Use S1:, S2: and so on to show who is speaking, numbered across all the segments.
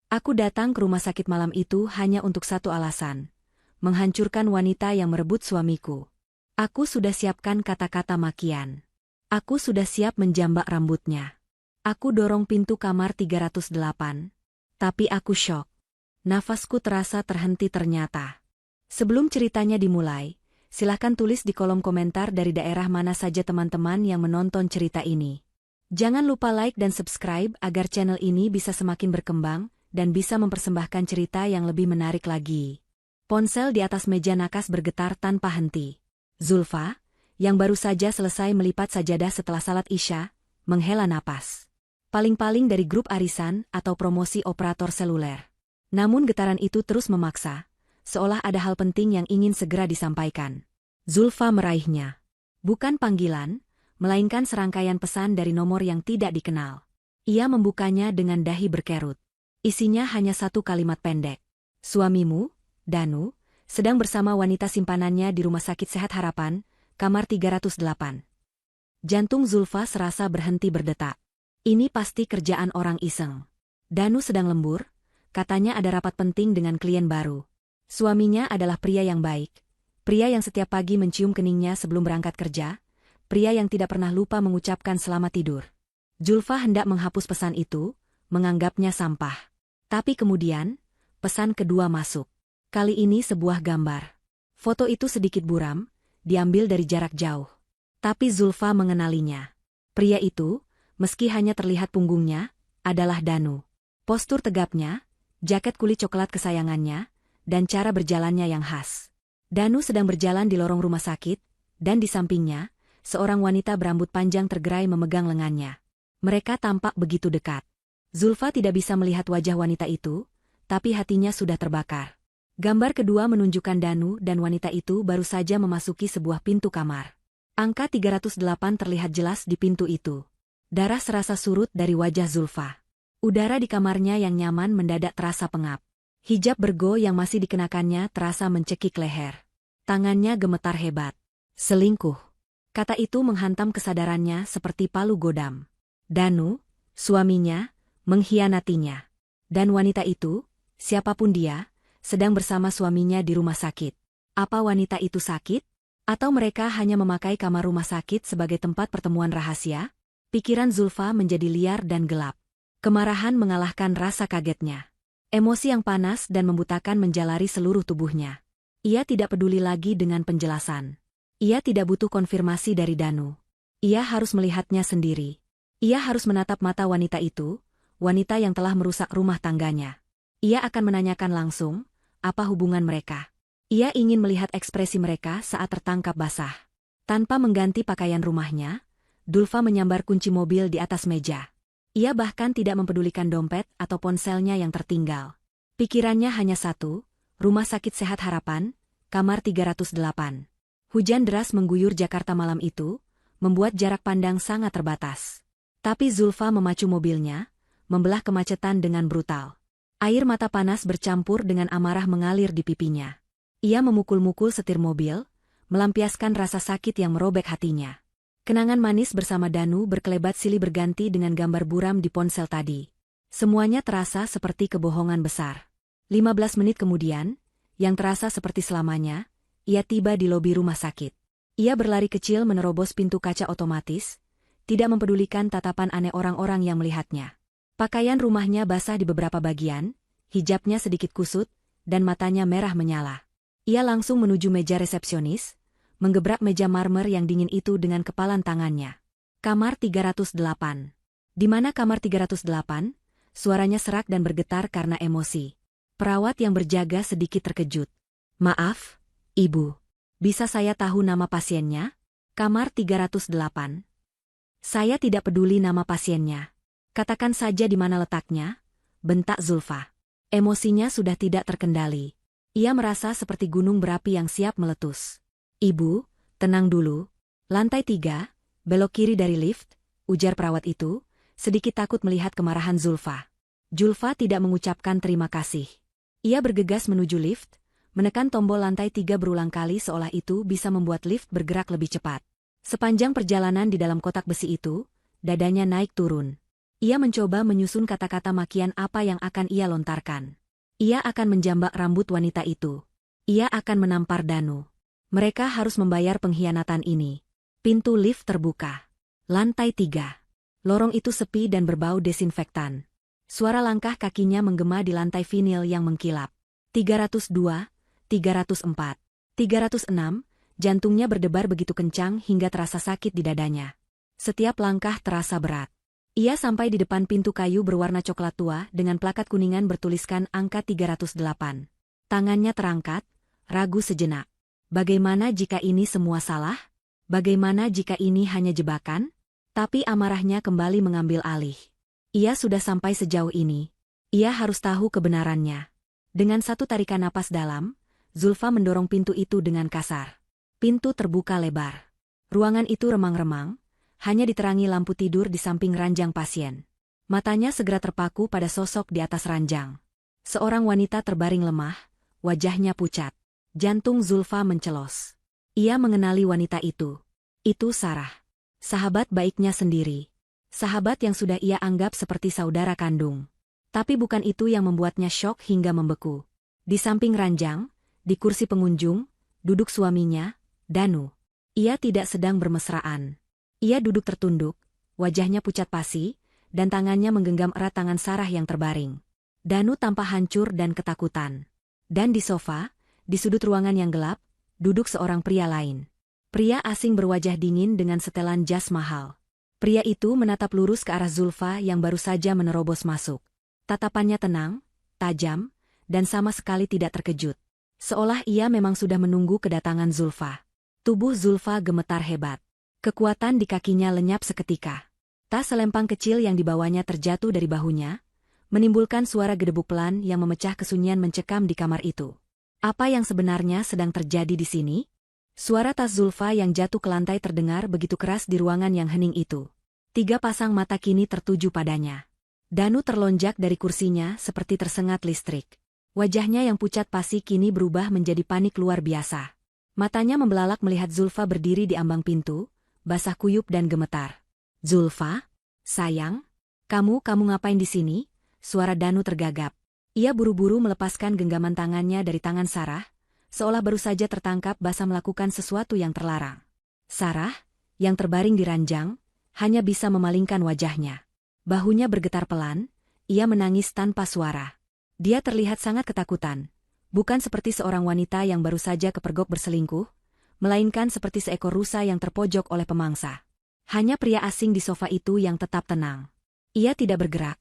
S1: Aku datang ke rumah sakit malam itu hanya untuk satu alasan. Menghancurkan wanita yang merebut suamiku. Aku sudah siapkan kata-kata makian. Aku sudah siap menjambak rambutnya. Aku dorong pintu kamar 308. Tapi aku syok. Nafasku terasa terhenti ternyata. Sebelum ceritanya dimulai, silahkan tulis di kolom komentar dari daerah mana saja teman-teman yang menonton cerita ini. Jangan lupa like dan subscribe agar channel ini bisa semakin berkembang dan bisa mempersembahkan cerita yang lebih menarik lagi. Ponsel di atas meja nakas bergetar tanpa henti. Zulfa, yang baru saja selesai melipat sajadah setelah salat Isya, menghela napas. Paling-paling dari grup arisan atau promosi operator seluler. Namun getaran itu terus memaksa, seolah ada hal penting yang ingin segera disampaikan. Zulfa meraihnya. Bukan panggilan, melainkan serangkaian pesan dari nomor yang tidak dikenal. Ia membukanya dengan dahi berkerut. Isinya hanya satu kalimat pendek. Suamimu, Danu, sedang bersama wanita simpanannya di Rumah Sakit Sehat Harapan, kamar 308. Jantung Zulfa serasa berhenti berdetak. Ini pasti kerjaan orang iseng. Danu sedang lembur, katanya ada rapat penting dengan klien baru. Suaminya adalah pria yang baik, pria yang setiap pagi mencium keningnya sebelum berangkat kerja, pria yang tidak pernah lupa mengucapkan selamat tidur. Zulfa hendak menghapus pesan itu, menganggapnya sampah. Tapi kemudian, pesan kedua masuk. Kali ini sebuah gambar. Foto itu sedikit buram, diambil dari jarak jauh. Tapi Zulfa mengenalinya. Pria itu, meski hanya terlihat punggungnya, adalah Danu. Postur tegapnya, jaket kulit coklat kesayangannya, dan cara berjalannya yang khas. Danu sedang berjalan di lorong rumah sakit, dan di sampingnya, seorang wanita berambut panjang tergerai memegang lengannya. Mereka tampak begitu dekat. Zulfa tidak bisa melihat wajah wanita itu, tapi hatinya sudah terbakar. Gambar kedua menunjukkan Danu dan wanita itu baru saja memasuki sebuah pintu kamar. Angka 308 terlihat jelas di pintu itu. Darah serasa surut dari wajah Zulfa. Udara di kamarnya yang nyaman mendadak terasa pengap. Hijab bergo yang masih dikenakannya terasa mencekik leher. Tangannya gemetar hebat. Selingkuh. Kata itu menghantam kesadarannya seperti palu godam. Danu, suaminya, mengkhianatinya. Dan wanita itu, siapapun dia, sedang bersama suaminya di rumah sakit. Apa wanita itu sakit? Atau mereka hanya memakai kamar rumah sakit sebagai tempat pertemuan rahasia? Pikiran Zulfa menjadi liar dan gelap. Kemarahan mengalahkan rasa kagetnya. Emosi yang panas dan membutakan menjalari seluruh tubuhnya. Ia tidak peduli lagi dengan penjelasan. Ia tidak butuh konfirmasi dari Danu. Ia harus melihatnya sendiri. Ia harus menatap mata wanita itu, wanita yang telah merusak rumah tangganya. Ia akan menanyakan langsung, apa hubungan mereka. Ia ingin melihat ekspresi mereka saat tertangkap basah. Tanpa mengganti pakaian rumahnya, Zulfa menyambar kunci mobil di atas meja. Ia bahkan tidak mempedulikan dompet atau ponselnya yang tertinggal. Pikirannya hanya satu, Rumah Sakit Sehat Harapan, kamar 308. Hujan deras mengguyur Jakarta malam itu, membuat jarak pandang sangat terbatas. Tapi Zulfa memacu mobilnya, membelah kemacetan dengan brutal. Air mata panas bercampur dengan amarah mengalir di pipinya. Ia memukul-mukul setir mobil, melampiaskan rasa sakit yang merobek hatinya. Kenangan manis bersama Danu berkelebat silih berganti dengan gambar buram di ponsel tadi. Semuanya terasa seperti kebohongan besar. 15 menit kemudian, yang terasa seperti selamanya, ia tiba di lobi rumah sakit. Ia berlari kecil menerobos pintu kaca otomatis, tidak mempedulikan tatapan aneh orang-orang yang melihatnya. Pakaian rumahnya basah di beberapa bagian, hijabnya sedikit kusut, dan matanya merah menyala. Ia langsung menuju meja resepsionis, menggebrak meja marmer yang dingin itu dengan kepalan tangannya. Kamar 308. Di mana kamar 308? Suaranya serak dan bergetar karena emosi. Perawat yang berjaga sedikit terkejut. Maaf, Ibu. Bisa saya tahu nama pasiennya? Kamar 308. Saya tidak peduli nama pasiennya. Katakan saja di mana letaknya, bentak Zulfa. Emosinya sudah tidak terkendali. Ia merasa seperti gunung berapi yang siap meletus. Ibu, tenang dulu. Lantai 3, belok kiri dari lift, ujar perawat itu, sedikit takut melihat kemarahan Zulfa. Zulfa tidak mengucapkan terima kasih. Ia bergegas menuju lift, menekan tombol lantai 3 berulang kali seolah itu bisa membuat lift bergerak lebih cepat. Sepanjang perjalanan di dalam kotak besi itu, dadanya naik turun. Ia mencoba menyusun kata-kata makian apa yang akan ia lontarkan. Ia akan menjambak rambut wanita itu. Ia akan menampar Danu. Mereka harus membayar pengkhianatan ini. Pintu lift terbuka. Lantai 3. Lorong itu sepi dan berbau desinfektan. Suara langkah kakinya menggema di lantai vinil yang mengkilap. 302, 304, 306, jantungnya berdebar begitu kencang hingga terasa sakit di dadanya. Setiap langkah terasa berat. Ia sampai di depan pintu kayu berwarna coklat tua dengan plakat kuningan bertuliskan angka 308. Tangannya terangkat, ragu sejenak. Bagaimana jika ini semua salah? Bagaimana jika ini hanya jebakan? Tapi amarahnya kembali mengambil alih. Ia sudah sampai sejauh ini. Ia harus tahu kebenarannya. Dengan satu tarikan napas dalam, Zulfa mendorong pintu itu dengan kasar. Pintu terbuka lebar. Ruangan itu remang-remang, hanya diterangi lampu tidur di samping ranjang pasien. Matanya segera terpaku pada sosok di atas ranjang. Seorang wanita terbaring lemah, wajahnya pucat. Jantung Zulfa mencelos. Ia mengenali wanita itu. Itu Sarah. Sahabat baiknya sendiri. Sahabat yang sudah ia anggap seperti saudara kandung. Tapi bukan itu yang membuatnya syok hingga membeku. Di samping ranjang, di kursi pengunjung, duduk suaminya, Danu. Ia tidak sedang bermesraan. Ia duduk tertunduk, wajahnya pucat pasi, dan tangannya menggenggam erat tangan Sarah yang terbaring. Danu tampak hancur dan ketakutan. Dan di sofa, di sudut ruangan yang gelap, duduk seorang pria lain. Pria asing berwajah dingin dengan setelan jas mahal. Pria itu menatap lurus ke arah Zulfa yang baru saja menerobos masuk. Tatapannya tenang, tajam, dan sama sekali tidak terkejut. Seolah ia memang sudah menunggu kedatangan Zulfa. Tubuh Zulfa gemetar hebat. Kekuatan di kakinya lenyap seketika. Tas selempang kecil yang dibawanya terjatuh dari bahunya, menimbulkan suara gedebuk pelan yang memecah kesunyian mencekam di kamar itu. Apa yang sebenarnya sedang terjadi di sini? Suara tas Zulfa yang jatuh ke lantai terdengar begitu keras di ruangan yang hening itu. 3 pasang mata kini tertuju padanya. Danu terlonjak dari kursinya seperti tersengat listrik. Wajahnya yang pucat pasi kini berubah menjadi panik luar biasa. Matanya membelalak melihat Zulfa berdiri di ambang pintu, basah kuyup dan gemetar. Zulfa? Sayang? Kamu ngapain di sini? Suara Danu tergagap. Ia buru-buru melepaskan genggaman tangannya dari tangan Sarah, seolah baru saja tertangkap basah melakukan sesuatu yang terlarang. Sarah, yang terbaring di ranjang, hanya bisa memalingkan wajahnya. Bahunya bergetar pelan, ia menangis tanpa suara. Dia terlihat sangat ketakutan, bukan seperti seorang wanita yang baru saja kepergok berselingkuh, melainkan seperti seekor rusa yang terpojok oleh pemangsa. Hanya pria asing di sofa itu yang tetap tenang. Ia tidak bergerak,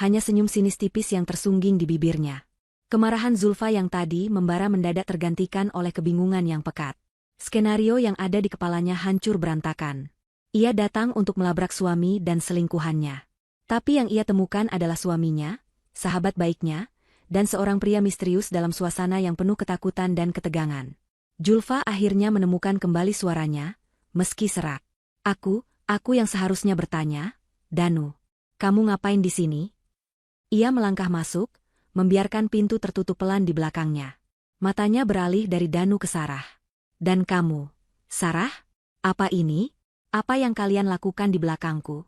S1: hanya senyum sinis tipis yang tersungging di bibirnya. Kemarahan Zulfa yang tadi membara mendadak tergantikan oleh kebingungan yang pekat. Skenario yang ada di kepalanya hancur berantakan. Ia datang untuk melabrak suami dan selingkuhannya. Tapi yang ia temukan adalah suaminya, sahabat baiknya, dan seorang pria misterius dalam suasana yang penuh ketakutan dan ketegangan. Zulfa akhirnya menemukan kembali suaranya, meski serak. Aku yang seharusnya bertanya, Danu, kamu ngapain di sini? Ia melangkah masuk, membiarkan pintu tertutup pelan di belakangnya. Matanya beralih dari Danu ke Sarah. Dan kamu, Sarah? Apa ini? Apa yang kalian lakukan di belakangku?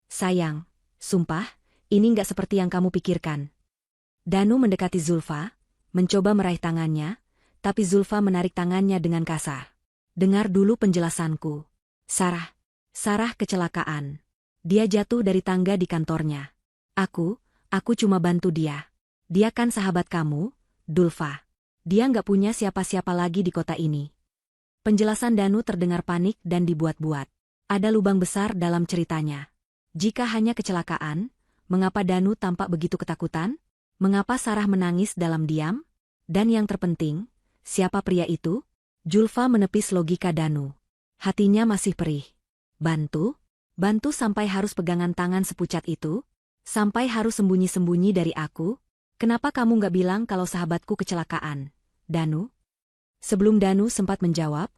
S1: Sayang, sumpah, ini nggak seperti yang kamu pikirkan. Danu mendekati Zulfa, mencoba meraih tangannya, tapi Zulfa menarik tangannya dengan kasar. Dengar dulu penjelasanku. Sarah kecelakaan. Dia jatuh dari tangga di kantornya. Aku cuma bantu dia. Dia kan sahabat kamu, Dulfa. Dia nggak punya siapa-siapa lagi di kota ini. Penjelasan Danu terdengar panik dan dibuat-buat. Ada lubang besar dalam ceritanya. Jika hanya kecelakaan, mengapa Danu tampak begitu ketakutan? Mengapa Sarah menangis dalam diam? Dan yang terpenting, siapa pria itu? Zulfa menepis logika Danu. Hatinya masih perih. Bantu? Bantu sampai harus pegangan tangan sepucat itu? Sampai harus sembunyi-sembunyi dari aku? Kenapa kamu nggak bilang kalau sahabatku kecelakaan, Danu? Sebelum Danu sempat menjawab,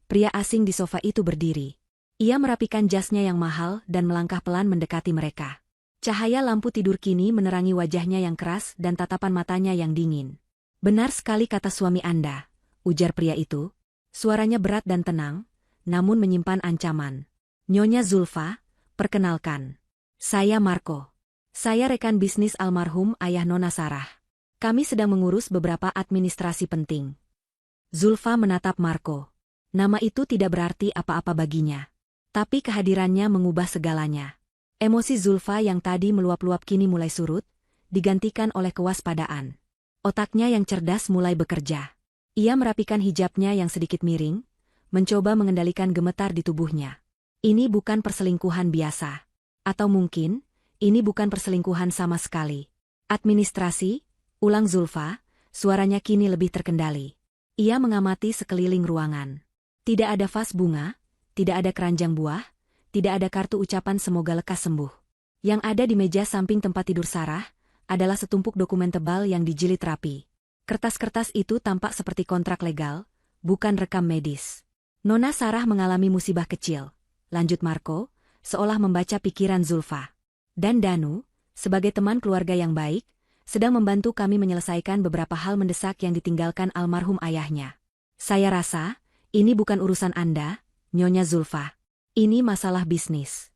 S1: pria asing di sofa itu berdiri. Ia merapikan jasnya yang mahal dan melangkah pelan mendekati mereka. Cahaya lampu tidur kini menerangi wajahnya yang keras dan tatapan matanya yang dingin. Benar sekali kata suami Anda, ujar pria itu. Suaranya berat dan tenang, namun menyimpan ancaman. Nyonya Zulfa, perkenalkan. Saya Marco. Saya rekan bisnis almarhum ayah Nona Sarah. Kami sedang mengurus beberapa administrasi penting. Zulfa menatap Marco. Nama itu tidak berarti apa-apa baginya. Tapi kehadirannya mengubah segalanya. Emosi Zulfa yang tadi meluap-luap kini mulai surut, digantikan oleh kewaspadaan. Otaknya yang cerdas mulai bekerja. Ia merapikan hijabnya yang sedikit miring, mencoba mengendalikan gemetar di tubuhnya. Ini bukan perselingkuhan biasa. Atau mungkin, ini bukan perselingkuhan sama sekali. Administrasi, ulang Zulfa, suaranya kini lebih terkendali. Ia mengamati sekeliling ruangan. Tidak ada vas bunga, tidak ada keranjang buah, tidak ada kartu ucapan semoga lekas sembuh. Yang ada di meja samping tempat tidur Sarah, adalah setumpuk dokumen tebal yang dijilid rapi. Kertas-kertas itu tampak seperti kontrak legal, bukan rekam medis. Nona Sarah mengalami musibah kecil, lanjut Marco, seolah membaca pikiran Zulfa. Dan Danu, sebagai teman keluarga yang baik, sedang membantu kami menyelesaikan beberapa hal mendesak yang ditinggalkan almarhum ayahnya. Saya rasa, ini bukan urusan Anda, Nyonya Zulfa. Ini masalah bisnis.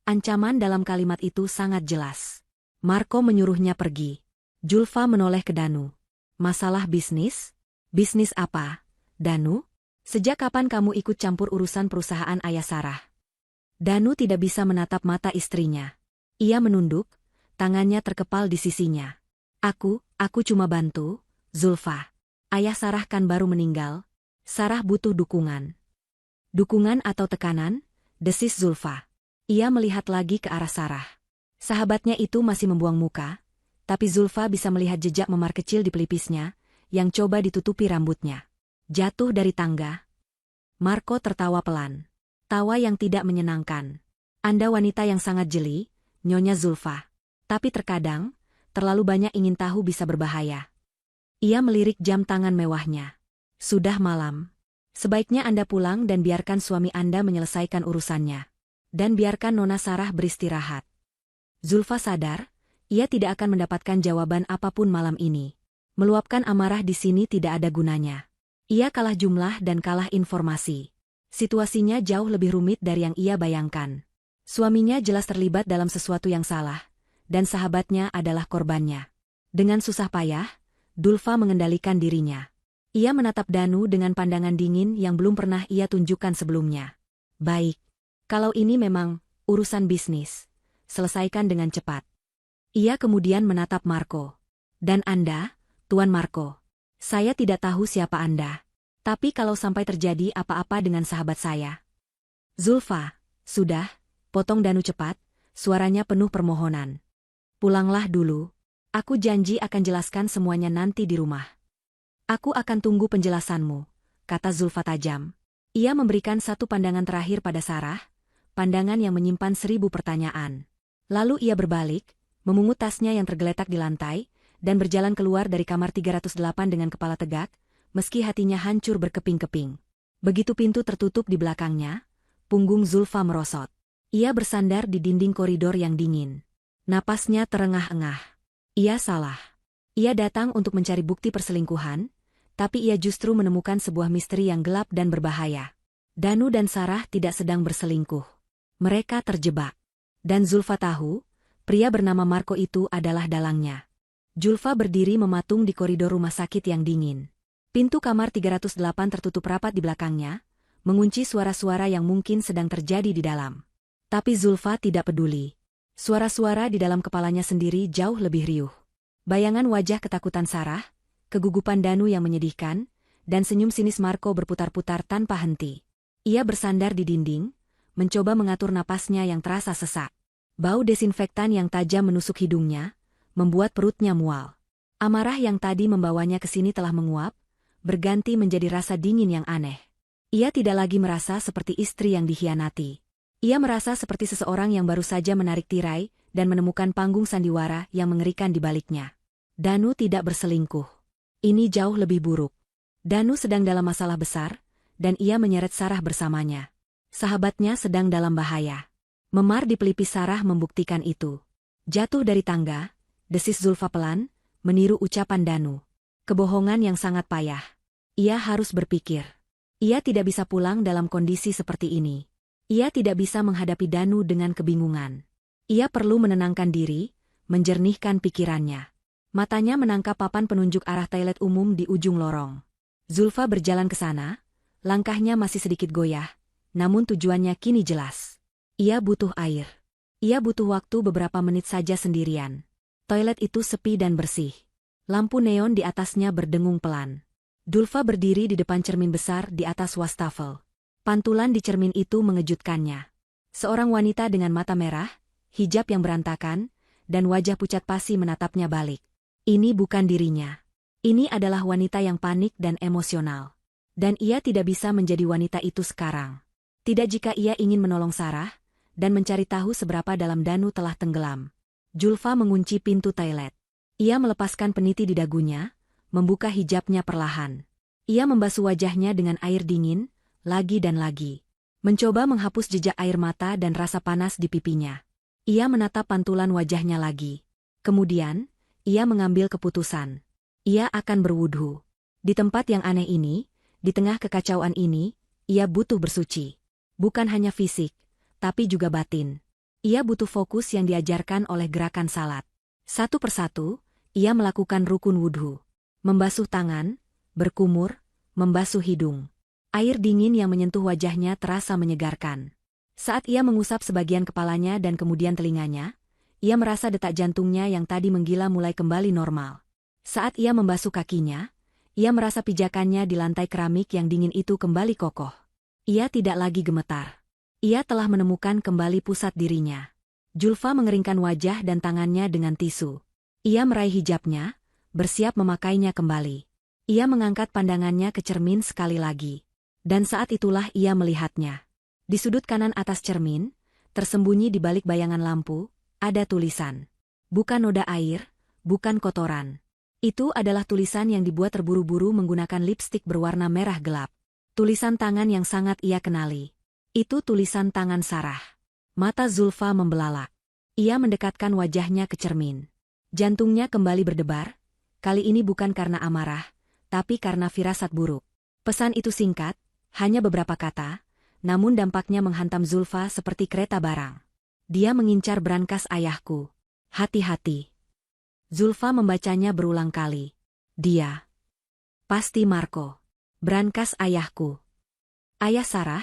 S1: Ancaman dalam kalimat itu sangat jelas. Marco menyuruhnya pergi. Zulfa menoleh ke Danu. Masalah bisnis? Bisnis apa, Danu? Sejak kapan kamu ikut campur urusan perusahaan ayah Sarah? Danu tidak bisa menatap mata istrinya. Ia menunduk, tangannya terkepal di sisinya. Aku cuma bantu, Zulfa. Ayah Sarah kan baru meninggal. Sarah butuh dukungan. Dukungan atau tekanan? Desis Zulfa. Ia melihat lagi ke arah Sarah. Sahabatnya itu masih membuang muka, tapi Zulfa bisa melihat jejak memar kecil di pelipisnya, yang coba ditutupi rambutnya. Jatuh dari tangga. Marco tertawa pelan. Tawa yang tidak menyenangkan. Anda wanita yang sangat jeli, Nyonya Zulfa. Tapi terkadang, terlalu banyak ingin tahu bisa berbahaya. Ia melirik jam tangan mewahnya. Sudah malam. Sebaiknya Anda pulang dan biarkan suami Anda menyelesaikan urusannya. Dan biarkan Nona Sarah beristirahat. Zulfa sadar, ia tidak akan mendapatkan jawaban apapun malam ini. Meluapkan amarah di sini tidak ada gunanya. Ia kalah jumlah dan kalah informasi. Situasinya jauh lebih rumit dari yang ia bayangkan. Suaminya jelas terlibat dalam sesuatu yang salah, dan sahabatnya adalah korbannya. Dengan susah payah, Zulfa mengendalikan dirinya. Ia menatap Danu dengan pandangan dingin yang belum pernah ia tunjukkan sebelumnya. Baik, kalau ini memang urusan bisnis, selesaikan dengan cepat. Ia kemudian menatap Marco. Dan Anda, Tuan Marco, saya tidak tahu siapa Anda. Tapi kalau sampai terjadi apa-apa dengan sahabat saya. Zulfa, sudah, potong Danu cepat, suaranya penuh permohonan. Pulanglah dulu. Aku janji akan jelaskan semuanya nanti di rumah. Aku akan tunggu penjelasanmu, kata Zulfa tajam. Ia memberikan satu pandangan terakhir pada Sarah, pandangan yang menyimpan 1000 pertanyaan. Lalu ia berbalik, memungut tasnya yang tergeletak di lantai, dan berjalan keluar dari kamar 308 dengan kepala tegak, meski hatinya hancur berkeping-keping. Begitu pintu tertutup di belakangnya, punggung Zulfa merosot. Ia bersandar di dinding koridor yang dingin. Napasnya terengah-engah. Ia salah. Ia datang untuk mencari bukti perselingkuhan, tapi ia justru menemukan sebuah misteri yang gelap dan berbahaya. Danu dan Sarah tidak sedang berselingkuh. Mereka terjebak. Dan Zulfa tahu, pria bernama Marco itu adalah dalangnya. Zulfa berdiri mematung di koridor rumah sakit yang dingin. Pintu kamar 308 tertutup rapat di belakangnya, mengunci suara-suara yang mungkin sedang terjadi di dalam. Tapi Zulfa tidak peduli. Suara-suara di dalam kepalanya sendiri jauh lebih riuh. Bayangan wajah ketakutan Sarah, kegugupan Danu yang menyedihkan, dan senyum sinis Marco berputar-putar tanpa henti. Ia bersandar di dinding, mencoba mengatur napasnya yang terasa sesak. Bau desinfektan yang tajam menusuk hidungnya, membuat perutnya mual. Amarah yang tadi membawanya ke sini telah menguap, berganti menjadi rasa dingin yang aneh. Ia tidak lagi merasa seperti istri yang dikhianati. Ia merasa seperti seseorang yang baru saja menarik tirai dan menemukan panggung sandiwara yang mengerikan di baliknya. Danu tidak berselingkuh. Ini jauh lebih buruk. Danu sedang dalam masalah besar, dan ia menyeret Sarah bersamanya. Sahabatnya sedang dalam bahaya. Memar di pelipis Sarah membuktikan itu. Jatuh dari tangga, desis Zulfa pelan, meniru ucapan Danu. Kebohongan yang sangat payah. Ia harus berpikir. Ia tidak bisa pulang dalam kondisi seperti ini. Ia tidak bisa menghadapi Danu dengan kebingungan. Ia perlu menenangkan diri, menjernihkan pikirannya. Matanya menangkap papan penunjuk arah toilet umum di ujung lorong. Zulfa berjalan ke sana, langkahnya masih sedikit goyah, namun tujuannya kini jelas. Ia butuh air. Ia butuh waktu beberapa menit saja sendirian. Toilet itu sepi dan bersih. Lampu neon di atasnya berdengung pelan. Zulfa berdiri di depan cermin besar di atas wastafel. Pantulan di cermin itu mengejutkannya. Seorang wanita dengan mata merah, hijab yang berantakan, dan wajah pucat pasi menatapnya balik. Ini bukan dirinya. Ini adalah wanita yang panik dan emosional. Dan ia tidak bisa menjadi wanita itu sekarang. Tidak jika ia ingin menolong Sarah, dan mencari tahu seberapa dalam Danu telah tenggelam. Zulfa mengunci pintu toilet. Ia melepaskan peniti di dagunya, membuka hijabnya perlahan. Ia membasuh wajahnya dengan air dingin, lagi dan lagi. Mencoba menghapus jejak air mata dan rasa panas di pipinya. Ia menatap pantulan wajahnya lagi. Kemudian, ia mengambil keputusan. Ia akan berwudhu. Di tempat yang aneh ini, di tengah kekacauan ini, ia butuh bersuci. Bukan hanya fisik, tapi juga batin. Ia butuh fokus yang diajarkan oleh gerakan salat. Satu persatu, ia melakukan rukun wudhu. Membasuh tangan, berkumur, membasuh hidung. Air dingin yang menyentuh wajahnya terasa menyegarkan. Saat ia mengusap sebagian kepalanya dan kemudian telinganya, ia merasa detak jantungnya yang tadi menggila mulai kembali normal. Saat ia membasuh kakinya, ia merasa pijakannya di lantai keramik yang dingin itu kembali kokoh. Ia tidak lagi gemetar. Ia telah menemukan kembali pusat dirinya. Zulfa mengeringkan wajah dan tangannya dengan tisu. Ia meraih hijabnya, bersiap memakainya kembali. Ia mengangkat pandangannya ke cermin sekali lagi. Dan saat itulah ia melihatnya. Di sudut kanan atas cermin, tersembunyi di balik bayangan lampu, ada tulisan. Bukan noda air, bukan kotoran. Itu adalah tulisan yang dibuat terburu-buru menggunakan lipstik berwarna merah gelap. Tulisan tangan yang sangat ia kenali. Itu tulisan tangan Sarah. Mata Zulfa membelalak. Ia mendekatkan wajahnya ke cermin. Jantungnya kembali berdebar, kali ini bukan karena amarah, tapi karena firasat buruk. Pesan itu singkat, hanya beberapa kata, namun dampaknya menghantam Zulfa seperti kereta barang. Dia mengincar brankas ayahku. Hati-hati. Zulfa membacanya berulang kali. Dia. Pasti Marco. Brankas ayahku. Ayah Sarah,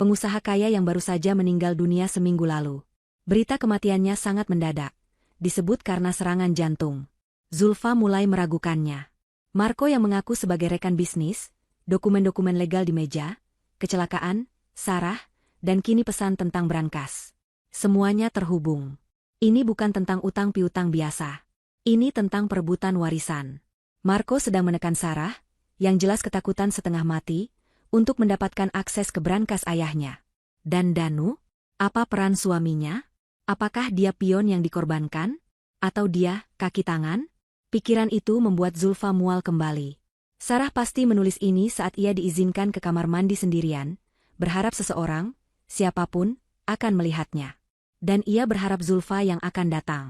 S1: pengusaha kaya yang baru saja meninggal dunia seminggu lalu. Berita kematiannya sangat mendadak. Disebut karena serangan jantung. Zulfa mulai meragukannya. Marco yang mengaku sebagai rekan bisnis, dokumen-dokumen legal di meja, kecelakaan, Sarah, dan kini pesan tentang brankas. Semuanya terhubung. Ini bukan tentang utang piutang biasa. Ini tentang perebutan warisan. Marco sedang menekan Sarah, yang jelas ketakutan setengah mati, untuk mendapatkan akses ke brankas ayahnya. Dan Danu? Apa peran suaminya? Apakah dia pion yang dikorbankan? Atau dia, kaki tangan? Pikiran itu membuat Zulfa mual kembali. Sarah pasti menulis ini saat ia diizinkan ke kamar mandi sendirian, berharap seseorang, siapapun, akan melihatnya. Dan ia berharap Zulfa yang akan datang.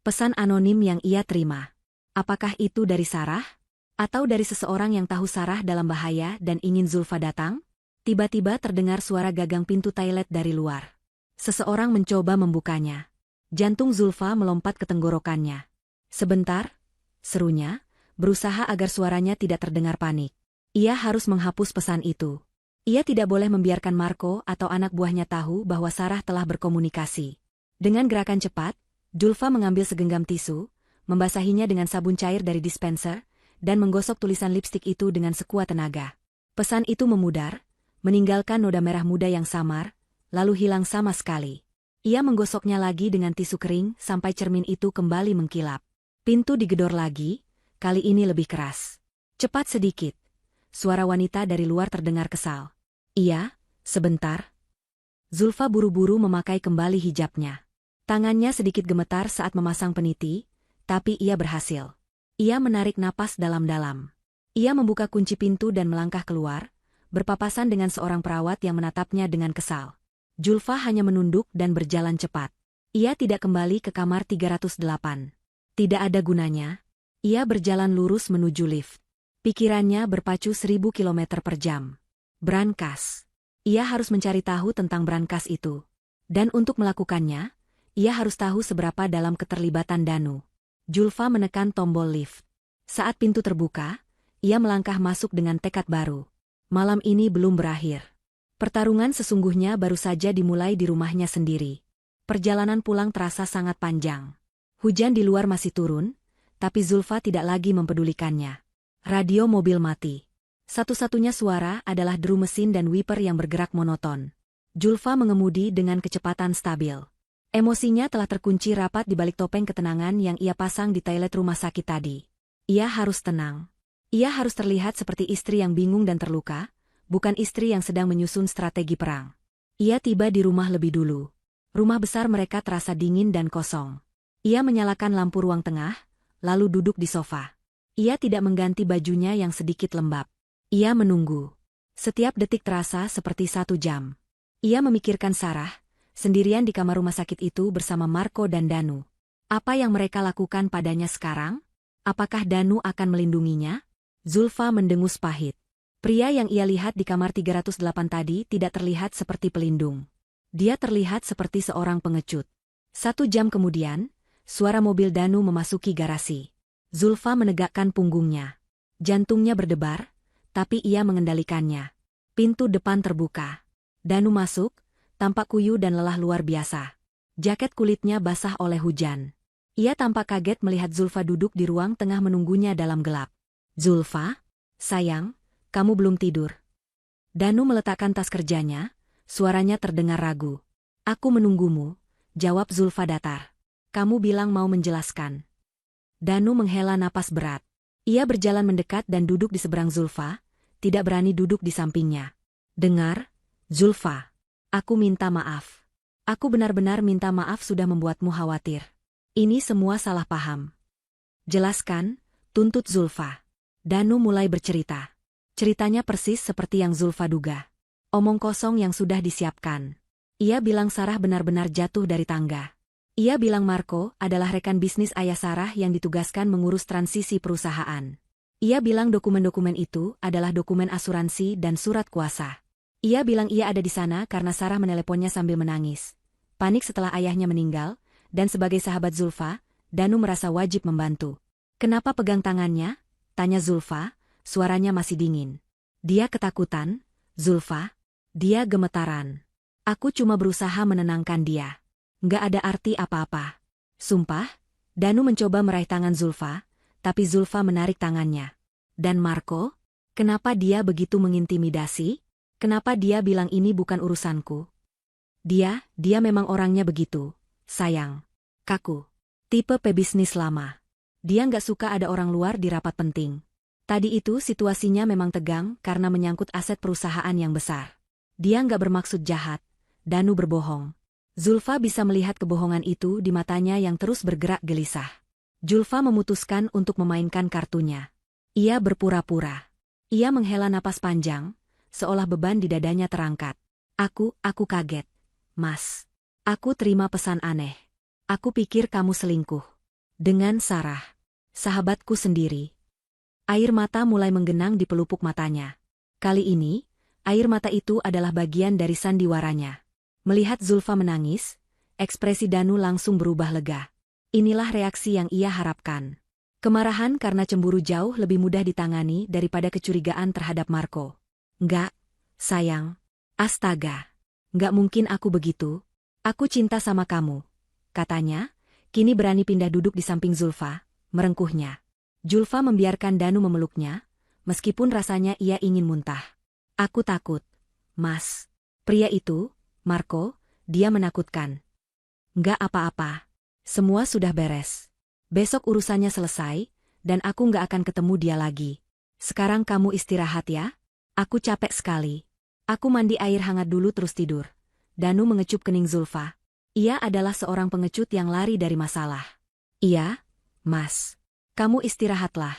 S1: Pesan anonim yang ia terima. Apakah itu dari Sarah? Atau dari seseorang yang tahu Sarah dalam bahaya dan ingin Zulfa datang? Tiba-tiba terdengar suara gagang pintu toilet dari luar. Seseorang mencoba membukanya. Jantung Zulfa melompat ke tenggorokannya. Sebentar, serunya, berusaha agar suaranya tidak terdengar panik. Ia harus menghapus pesan itu. Ia tidak boleh membiarkan Marco atau anak buahnya tahu bahwa Sarah telah berkomunikasi. Dengan gerakan cepat, Zulfa mengambil segenggam tisu, membasahinya dengan sabun cair dari dispenser, dan menggosok tulisan lipstik itu dengan sekuat tenaga. Pesan itu memudar, meninggalkan noda merah muda yang samar, lalu hilang sama sekali. Ia menggosoknya lagi dengan tisu kering sampai cermin itu kembali mengkilap. Pintu digedor lagi, kali ini lebih keras. Cepat sedikit. Suara wanita dari luar terdengar kesal. Iya, sebentar. Zulfa buru-buru memakai kembali hijabnya. Tangannya sedikit gemetar saat memasang peniti, tapi ia berhasil. Ia menarik napas dalam-dalam. Ia membuka kunci pintu dan melangkah keluar, berpapasan dengan seorang perawat yang menatapnya dengan kesal. Zulfa hanya menunduk dan berjalan cepat. Ia tidak kembali ke kamar 308. Tidak ada gunanya. Ia berjalan lurus menuju lift. Pikirannya berpacu 1000 km per jam. Brankas. Ia harus mencari tahu tentang brankas itu. Dan untuk melakukannya, Ia harus tahu seberapa dalam keterlibatan Danu. Julfa menekan tombol lift. Saat pintu terbuka, ia melangkah masuk dengan tekad baru. Malam ini belum berakhir. Pertarungan sesungguhnya baru saja dimulai di rumahnya sendiri. Perjalanan pulang terasa sangat panjang. Hujan di luar masih turun, tapi Zulfa tidak lagi mempedulikannya. Radio mobil mati. Satu-satunya suara adalah deru mesin dan wiper yang bergerak monoton. Zulfa mengemudi dengan kecepatan stabil. Emosinya telah terkunci rapat di balik topeng ketenangan yang ia pasang di toilet rumah sakit tadi. Ia harus tenang. Ia harus terlihat seperti istri yang bingung dan terluka, bukan istri yang sedang menyusun strategi perang. Ia tiba di rumah lebih dulu. Rumah besar mereka terasa dingin dan kosong. Ia menyalakan lampu ruang tengah, lalu duduk di sofa. Ia tidak mengganti bajunya yang sedikit lembab. Ia menunggu. Setiap detik terasa seperti 1 jam. Ia memikirkan Sarah, sendirian di kamar rumah sakit itu bersama Marco dan Danu. Apa yang mereka lakukan padanya sekarang? Apakah Danu akan melindunginya? Zulfa mendengus pahit. Pria yang ia lihat di kamar 308 tadi tidak terlihat seperti pelindung. Dia terlihat seperti seorang pengecut. 1 jam kemudian, suara mobil Danu memasuki garasi. Zulfa menegakkan punggungnya. Jantungnya berdebar, tapi ia mengendalikannya. Pintu depan terbuka. Danu masuk, tampak kuyu dan lelah luar biasa. Jaket kulitnya basah oleh hujan. Ia tampak kaget melihat Zulfa duduk di ruang tengah menunggunya dalam gelap. "Zulfa, sayang, kamu belum tidur?" Danu meletakkan tas kerjanya, suaranya terdengar ragu. "Aku menunggumu," jawab Zulfa datar. "Kamu bilang mau menjelaskan." Danu menghela napas berat. Ia berjalan mendekat dan duduk di seberang Zulfa, tidak berani duduk di sampingnya. "Dengar, Zulfa. Aku minta maaf. Aku benar-benar minta maaf sudah membuatmu khawatir. Ini semua salah paham." "Jelaskan," tuntut Zulfa. Danu mulai bercerita. Ceritanya persis seperti yang Zulfa duga. Omong kosong yang sudah disiapkan. Ia bilang Sarah benar-benar jatuh dari tangga. Ia bilang Marco adalah rekan bisnis ayah Sarah yang ditugaskan mengurus transisi perusahaan. Ia bilang dokumen-dokumen itu adalah dokumen asuransi dan surat kuasa. Ia bilang ia ada di sana karena Sarah meneleponnya sambil menangis. Panik setelah ayahnya meninggal, dan sebagai sahabat Zulfa, Danu merasa wajib membantu. "Kenapa pegang tangannya?" tanya Zulfa, suaranya masih dingin. "Dia ketakutan, Zulfa. Dia gemetaran. Aku cuma berusaha menenangkan dia. Nggak ada arti apa-apa." "Sumpah?" Danu mencoba meraih tangan Zulfa, tapi Zulfa menarik tangannya. "Dan Marco? Kenapa dia begitu mengintimidasi? Kenapa dia bilang ini bukan urusanku?" Dia memang orangnya begitu, sayang. Kaku. Tipe pebisnis lama. Dia nggak suka ada orang luar di rapat penting. Tadi itu situasinya memang tegang karena menyangkut aset perusahaan yang besar. Dia nggak bermaksud jahat. Danu berbohong." Zulfa bisa melihat kebohongan itu di matanya yang terus bergerak gelisah. Zulfa memutuskan untuk memainkan kartunya. Ia berpura-pura. Ia menghela napas panjang, seolah beban di dadanya terangkat. Aku kaget. "Mas. Aku terima pesan aneh. Aku pikir kamu selingkuh. Dengan Sarah. Sahabatku sendiri." Air mata mulai menggenang di pelupuk matanya. Kali ini, air mata itu adalah bagian dari sandiwaranya. Melihat Zulfa menangis, ekspresi Danu langsung berubah lega. Inilah reaksi yang ia harapkan. Kemarahan karena cemburu jauh lebih mudah ditangani daripada kecurigaan terhadap Marco. "Enggak, sayang. Astaga. Enggak mungkin aku begitu. Aku cinta sama kamu," katanya, kini berani pindah duduk di samping Zulfa, merengkuhnya. Zulfa membiarkan Danu memeluknya, meskipun rasanya ia ingin muntah. "Aku takut, Mas. Pria itu, Marco, dia menakutkan." "Enggak apa-apa. Semua sudah beres. Besok urusannya selesai, dan aku nggak akan ketemu dia lagi. Sekarang kamu istirahat ya. Aku capek sekali. Aku mandi air hangat dulu terus tidur." Danu mengecup kening Zulfa. Ia adalah seorang pengecut yang lari dari masalah. "Iya, Mas. Kamu istirahatlah,"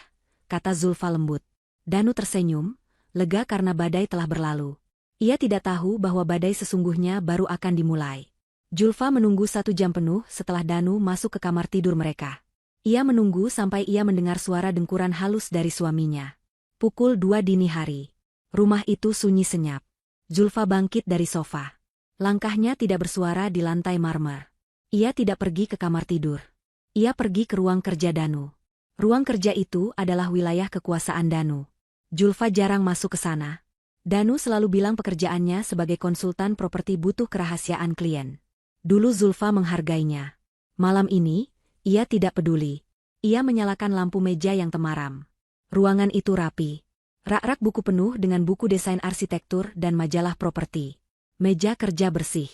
S1: kata Zulfa lembut. Danu tersenyum, lega karena badai telah berlalu. Ia tidak tahu bahwa badai sesungguhnya baru akan dimulai. Zulfa menunggu 1 jam penuh setelah Danu masuk ke kamar tidur mereka. Ia menunggu sampai ia mendengar suara dengkuran halus dari suaminya. Pukul 2 dini hari. Rumah itu sunyi senyap. Zulfa bangkit dari sofa. Langkahnya tidak bersuara di lantai marmer. Ia tidak pergi ke kamar tidur. Ia pergi ke ruang kerja Danu. Ruang kerja itu adalah wilayah kekuasaan Danu. Julfa jarang masuk ke sana. Danu selalu bilang pekerjaannya sebagai konsultan properti butuh kerahasiaan klien. Dulu Zulfa menghargainya. Malam ini, ia tidak peduli. Ia menyalakan lampu meja yang temaram. Ruangan itu rapi. Rak-rak buku penuh dengan buku desain arsitektur dan majalah properti. Meja kerja bersih.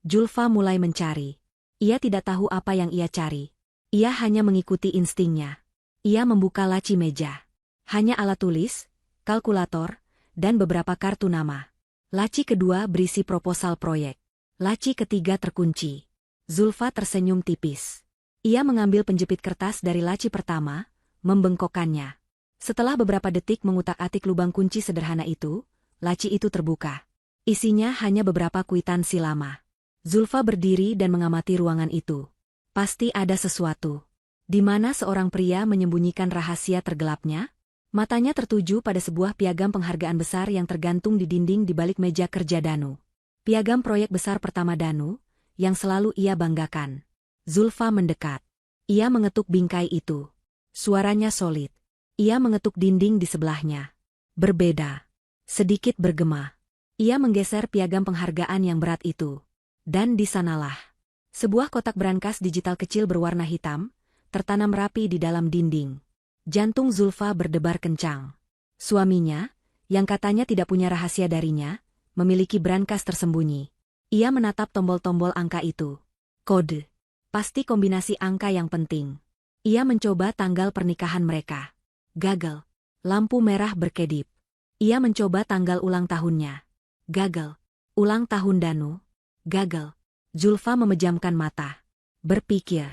S1: Julfa mulai mencari. Ia tidak tahu apa yang ia cari. Ia hanya mengikuti instingnya. Ia membuka laci meja. Hanya alat tulis, kalkulator, dan beberapa kartu nama. Laci kedua berisi proposal proyek. Laci ketiga terkunci. Zulfa tersenyum tipis. Ia mengambil penjepit kertas dari laci pertama, membengkokkannya. Setelah beberapa detik mengutak-atik lubang kunci sederhana itu, laci itu terbuka. Isinya hanya beberapa kwitansi lama. Zulfa berdiri dan mengamati ruangan itu. Pasti ada sesuatu. Di mana seorang pria menyembunyikan rahasia tergelapnya? Matanya tertuju pada sebuah piagam penghargaan besar yang tergantung di dinding di balik meja kerja Danu. Piagam proyek besar pertama Danu, yang selalu ia banggakan. Zulfa mendekat. Ia mengetuk bingkai itu. Suaranya solid. Ia mengetuk dinding di sebelahnya. Berbeda. Sedikit bergema. Ia menggeser piagam penghargaan yang berat itu. Dan di sanalah, sebuah kotak brankas digital kecil berwarna hitam, tertanam rapi di dalam dinding. Jantung Zulfa berdebar kencang. Suaminya, yang katanya tidak punya rahasia darinya, memiliki brankas tersembunyi. Ia menatap tombol-tombol angka itu. Kode. Pasti kombinasi angka yang penting. Ia mencoba tanggal pernikahan mereka. Gagal. Lampu merah berkedip. Ia mencoba tanggal ulang tahunnya. Gagal. Ulang tahun Danu. Gagal. Zulfa memejamkan mata. Berpikir.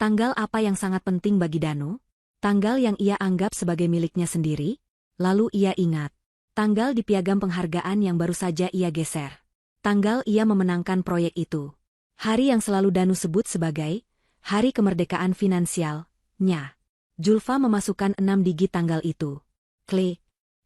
S1: Tanggal apa yang sangat penting bagi Danu? Tanggal yang ia anggap sebagai miliknya sendiri? Lalu ia ingat. Tanggal di piagam penghargaan yang baru saja ia geser. Tanggal ia memenangkan proyek itu. Hari yang selalu Danu sebut sebagai Hari Kemerdekaan Finansial-nya. Zulfa memasukkan 6 digit tanggal itu. Klik.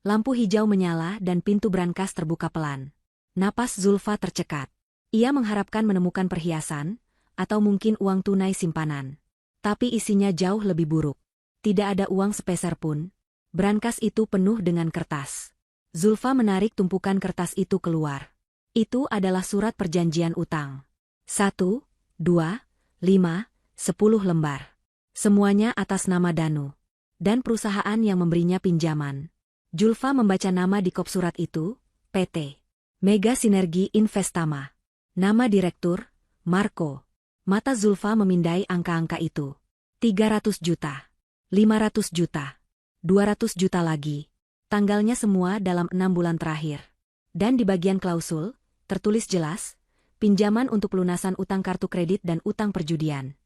S1: Lampu hijau menyala dan pintu brankas terbuka pelan. Napas Zulfa tercekat. Ia mengharapkan menemukan perhiasan, atau mungkin uang tunai simpanan. Tapi isinya jauh lebih buruk. Tidak ada uang sepeser pun. Brankas itu penuh dengan kertas. Zulfa menarik tumpukan kertas itu keluar. Itu adalah surat perjanjian utang. 1, 2, 5, 10 lembar. Semuanya atas nama Danu. Dan perusahaan yang memberinya pinjaman. Zulfa membaca nama di kop surat itu, PT. Mega Sinergi Investama. Nama direktur, Marco. Mata Zulfa memindai angka-angka itu. 300 juta. 500 juta. 200 juta lagi. Tanggalnya semua dalam 6 bulan terakhir. Dan di bagian klausul, tertulis jelas, pinjaman untuk pelunasan utang kartu kredit dan utang perjudian.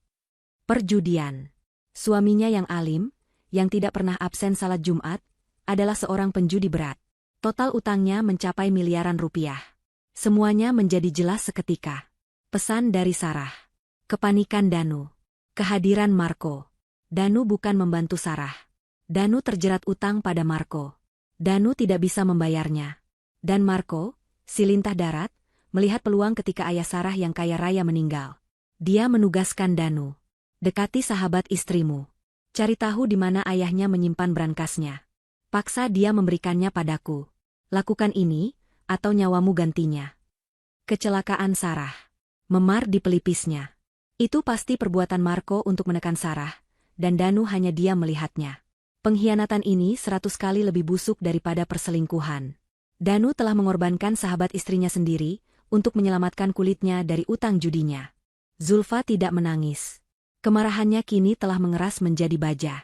S1: Perjudian. Suaminya yang alim, yang tidak pernah absen salat Jumat, adalah seorang penjudi berat. Total utangnya mencapai miliaran rupiah. Semuanya menjadi jelas seketika. Pesan dari Sarah. Kepanikan Danu. Kehadiran Marco. Danu bukan membantu Sarah. Danu terjerat utang pada Marco. Danu tidak bisa membayarnya. Dan Marco, si lintah darat, melihat peluang ketika ayah Sarah yang kaya raya meninggal. Dia menugaskan Danu. Dekati sahabat istrimu. Cari tahu di mana ayahnya menyimpan brankasnya. Paksa dia memberikannya padaku. Lakukan ini, atau nyawamu gantinya. Kecelakaan Sarah. Memar di pelipisnya. Itu pasti perbuatan Marco untuk menekan Sarah, dan Danu hanya diam melihatnya. Pengkhianatan ini 100 kali lebih busuk daripada perselingkuhan. Danu telah mengorbankan sahabat istrinya sendiri untuk menyelamatkan kulitnya dari utang judinya. Zulfa tidak menangis. Kemarahannya kini telah mengeras menjadi baja.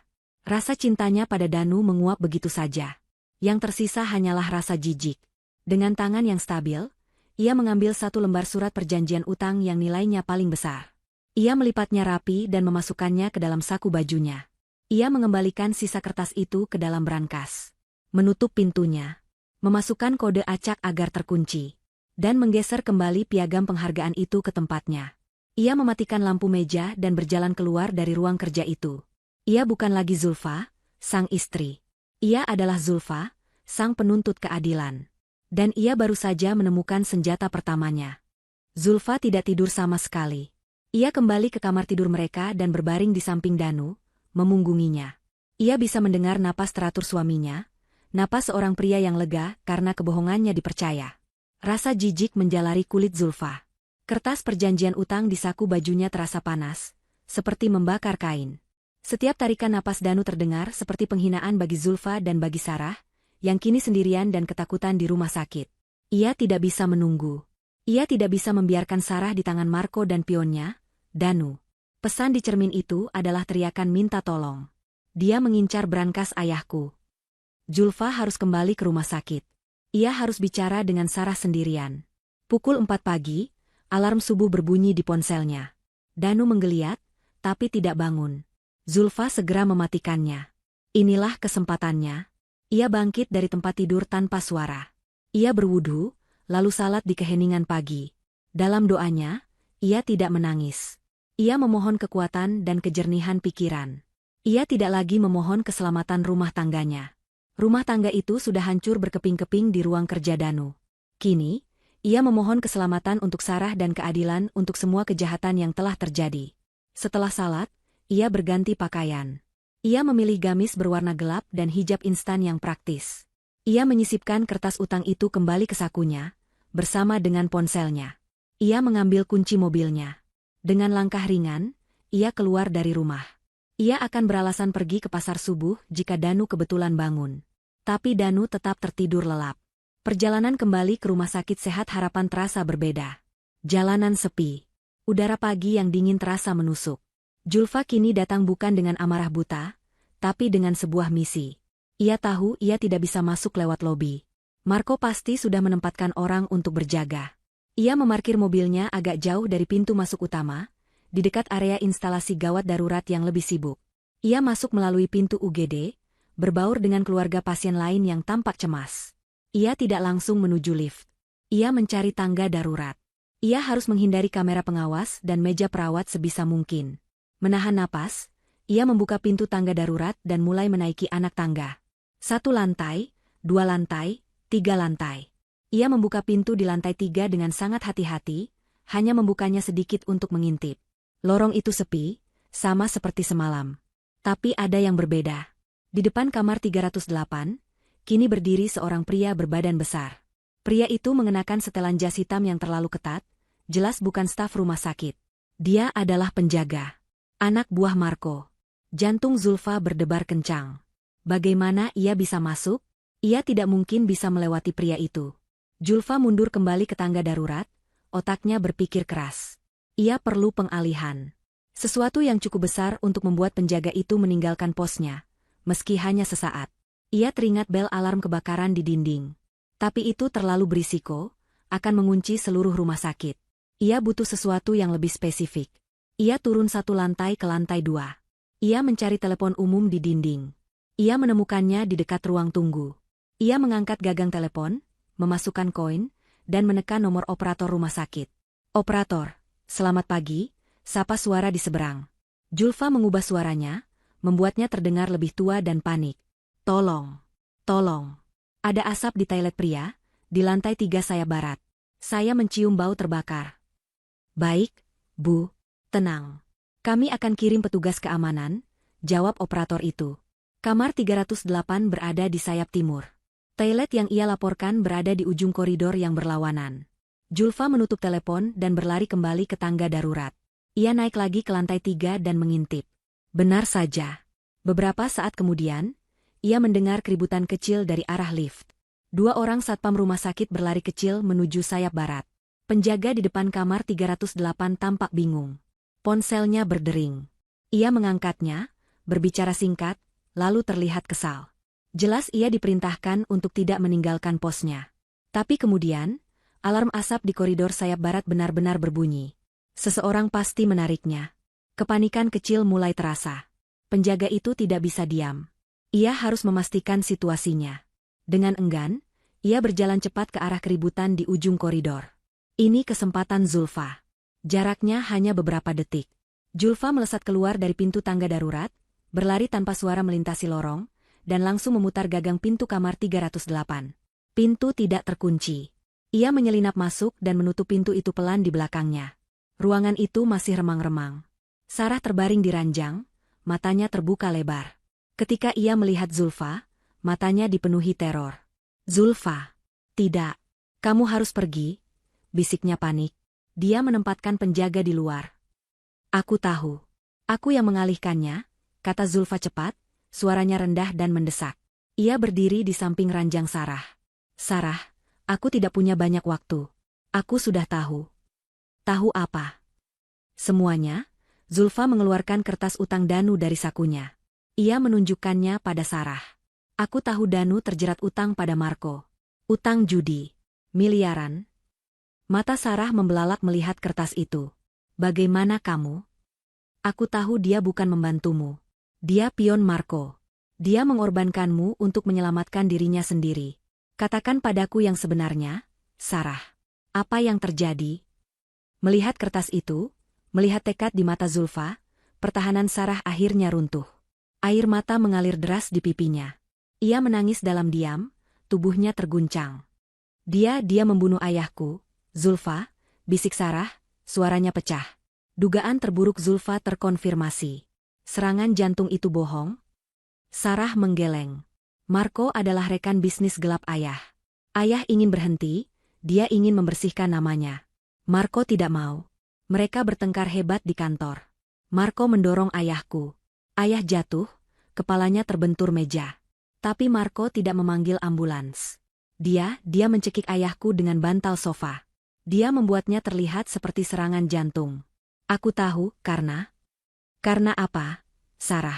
S1: Rasa cintanya pada Danu menguap begitu saja. Yang tersisa hanyalah rasa jijik. Dengan tangan yang stabil, ia mengambil satu lembar surat perjanjian utang yang nilainya paling besar. Ia melipatnya rapi dan memasukkannya ke dalam saku bajunya. Ia mengembalikan sisa kertas itu ke dalam brankas. Menutup pintunya. Memasukkan kode acak agar terkunci. Dan menggeser kembali piagam penghargaan itu ke tempatnya. Ia mematikan lampu meja dan berjalan keluar dari ruang kerja itu. Ia bukan lagi Zulfa, sang istri. Ia adalah Zulfa, sang penuntut keadilan. Dan ia baru saja menemukan senjata pertamanya. Zulfa tidak tidur sama sekali. Ia kembali ke kamar tidur mereka dan berbaring di samping Danu, memunggunginya. Ia bisa mendengar napas teratur suaminya, napas seorang pria yang lega karena kebohongannya dipercaya. Rasa jijik menjalari kulit Zulfa. Kertas perjanjian utang di saku bajunya terasa panas, seperti membakar kain. Setiap tarikan napas Danu terdengar seperti penghinaan bagi Zulfa dan bagi Sarah, yang kini sendirian dan ketakutan di rumah sakit. Ia tidak bisa menunggu. Ia tidak bisa membiarkan Sarah di tangan Marco dan pionnya, Danu. Pesan di cermin itu adalah teriakan minta tolong. Dia mengincar brankas ayahku. Zulfa harus kembali ke rumah sakit. Ia harus bicara dengan Sarah sendirian. Pukul 4 pagi, alarm subuh berbunyi di ponselnya. Danu menggeliat, tapi tidak bangun. Zulfa segera mematikannya. Inilah kesempatannya. Ia bangkit dari tempat tidur tanpa suara. Ia berwudu, lalu salat di keheningan pagi. Dalam doanya, ia tidak menangis. Ia memohon kekuatan dan kejernihan pikiran. Ia tidak lagi memohon keselamatan rumah tangganya. Rumah tangga itu sudah hancur berkeping-keping di ruang kerja Danu. Kini, ia memohon keselamatan untuk Sarah dan keadilan untuk semua kejahatan yang telah terjadi. Setelah salat, ia berganti pakaian. Ia memilih gamis berwarna gelap dan hijab instan yang praktis. Ia menyisipkan kertas utang itu kembali ke sakunya, bersama dengan ponselnya. Ia mengambil kunci mobilnya. Dengan langkah ringan, ia keluar dari rumah. Ia akan beralasan pergi ke pasar subuh jika Danu kebetulan bangun. Tapi Danu tetap tertidur lelap. Perjalanan kembali ke rumah sakit Sehat Harapan terasa berbeda. Jalanan sepi. Udara pagi yang dingin terasa menusuk. Zulfa kini datang bukan dengan amarah buta, tapi dengan sebuah misi. Ia tahu ia tidak bisa masuk lewat lobi. Marco pasti sudah menempatkan orang untuk berjaga. Ia memarkir mobilnya agak jauh dari pintu masuk utama, di dekat area instalasi gawat darurat yang lebih sibuk. Ia masuk melalui pintu UGD, berbaur dengan keluarga pasien lain yang tampak cemas. Ia tidak langsung menuju lift. Ia mencari tangga darurat. Ia harus menghindari kamera pengawas dan meja perawat sebisa mungkin. Menahan napas, ia membuka pintu tangga darurat dan mulai menaiki anak tangga. 1 lantai, 2 lantai, 3 lantai. Ia membuka pintu di lantai 3 dengan sangat hati-hati, hanya membukanya sedikit untuk mengintip. Lorong itu sepi, sama seperti semalam. Tapi ada yang berbeda. Di depan kamar 308, kini berdiri seorang pria berbadan besar. Pria itu mengenakan setelan jas hitam yang terlalu ketat, jelas bukan staf rumah sakit. Dia adalah penjaga. Anak buah Marco. Jantung Zulfa berdebar kencang. Bagaimana ia bisa masuk? Ia tidak mungkin bisa melewati pria itu. Zulfa mundur kembali ke tangga darurat, otaknya berpikir keras. Ia perlu pengalihan. Sesuatu yang cukup besar untuk membuat penjaga itu meninggalkan posnya, meski hanya sesaat. Ia teringat bel alarm kebakaran di dinding. Tapi itu terlalu berisiko, akan mengunci seluruh rumah sakit. Ia butuh sesuatu yang lebih spesifik. Ia turun 1 lantai ke lantai 2. Ia mencari telepon umum di dinding. Ia menemukannya di dekat ruang tunggu. Ia mengangkat gagang telepon, memasukkan koin, dan menekan nomor operator rumah sakit. Operator, selamat pagi, sapa suara di seberang. Zulfa mengubah suaranya, membuatnya terdengar lebih tua dan panik. Tolong, tolong. Ada asap di toilet pria, di lantai 3 saya barat. Saya mencium bau terbakar. Baik, Bu, tenang. Kami akan kirim petugas keamanan, jawab operator itu. Kamar 308 berada di sayap timur. Toilet yang ia laporkan berada di ujung koridor yang berlawanan. Zulfa menutup telepon dan berlari kembali ke tangga darurat. Ia naik lagi ke lantai 3 dan mengintip. Benar saja. Beberapa saat kemudian, ia mendengar keributan kecil dari arah lift. 2 orang satpam rumah sakit berlari kecil menuju sayap barat. Penjaga di depan kamar 308 tampak bingung. Ponselnya berdering. Ia mengangkatnya, berbicara singkat, lalu terlihat kesal. Jelas ia diperintahkan untuk tidak meninggalkan posnya. Tapi kemudian, alarm asap di koridor sayap barat benar-benar berbunyi. Seseorang pasti menariknya. Kepanikan kecil mulai terasa. Penjaga itu tidak bisa diam. Ia harus memastikan situasinya. Dengan enggan, ia berjalan cepat ke arah keributan di ujung koridor. Ini kesempatan Zulfa. Jaraknya hanya beberapa detik. Zulfa melesat keluar dari pintu tangga darurat, berlari tanpa suara melintasi lorong, dan langsung memutar gagang pintu kamar 308. Pintu tidak terkunci. Ia menyelinap masuk dan menutup pintu itu pelan di belakangnya. Ruangan itu masih remang-remang. Sarah terbaring di ranjang, matanya terbuka lebar. Ketika ia melihat Zulfa, matanya dipenuhi teror. Zulfa. Tidak. Kamu harus pergi, bisiknya panik. Dia menempatkan penjaga di luar. Aku tahu. Aku yang mengalihkannya, kata Zulfa cepat, suaranya rendah dan mendesak. Ia berdiri di samping ranjang Sarah. Sarah, aku tidak punya banyak waktu. Aku sudah tahu. Tahu apa? Semuanya. Zulfa mengeluarkan kertas utang Danu dari sakunya. Ia menunjukkannya pada Sarah. Aku tahu Danu terjerat utang pada Marco. Utang judi. Miliaran. Mata Sarah membelalak melihat kertas itu. Bagaimana kamu? Aku tahu dia bukan membantumu. Dia pion Marco. Dia mengorbankanmu untuk menyelamatkan dirinya sendiri. Katakan padaku yang sebenarnya, Sarah. Apa yang terjadi? Melihat kertas itu, melihat tekad di mata Zulfa, pertahanan Sarah akhirnya runtuh. Air mata mengalir deras di pipinya. Ia menangis dalam diam, tubuhnya terguncang. Dia membunuh ayahku, Zulfa, bisik Sarah, suaranya pecah. Dugaan terburuk Zulfa terkonfirmasi. Serangan jantung itu bohong? Sarah menggeleng. Marco adalah rekan bisnis gelap ayah. Ayah ingin berhenti, dia ingin membersihkan namanya. Marco tidak mau. Mereka bertengkar hebat di kantor. Marco mendorong ayahku. Ayah jatuh, kepalanya terbentur meja. Tapi Marco tidak memanggil ambulans. Dia mencekik ayahku dengan bantal sofa. Dia membuatnya terlihat seperti serangan jantung. Aku tahu, karena apa, Sarah?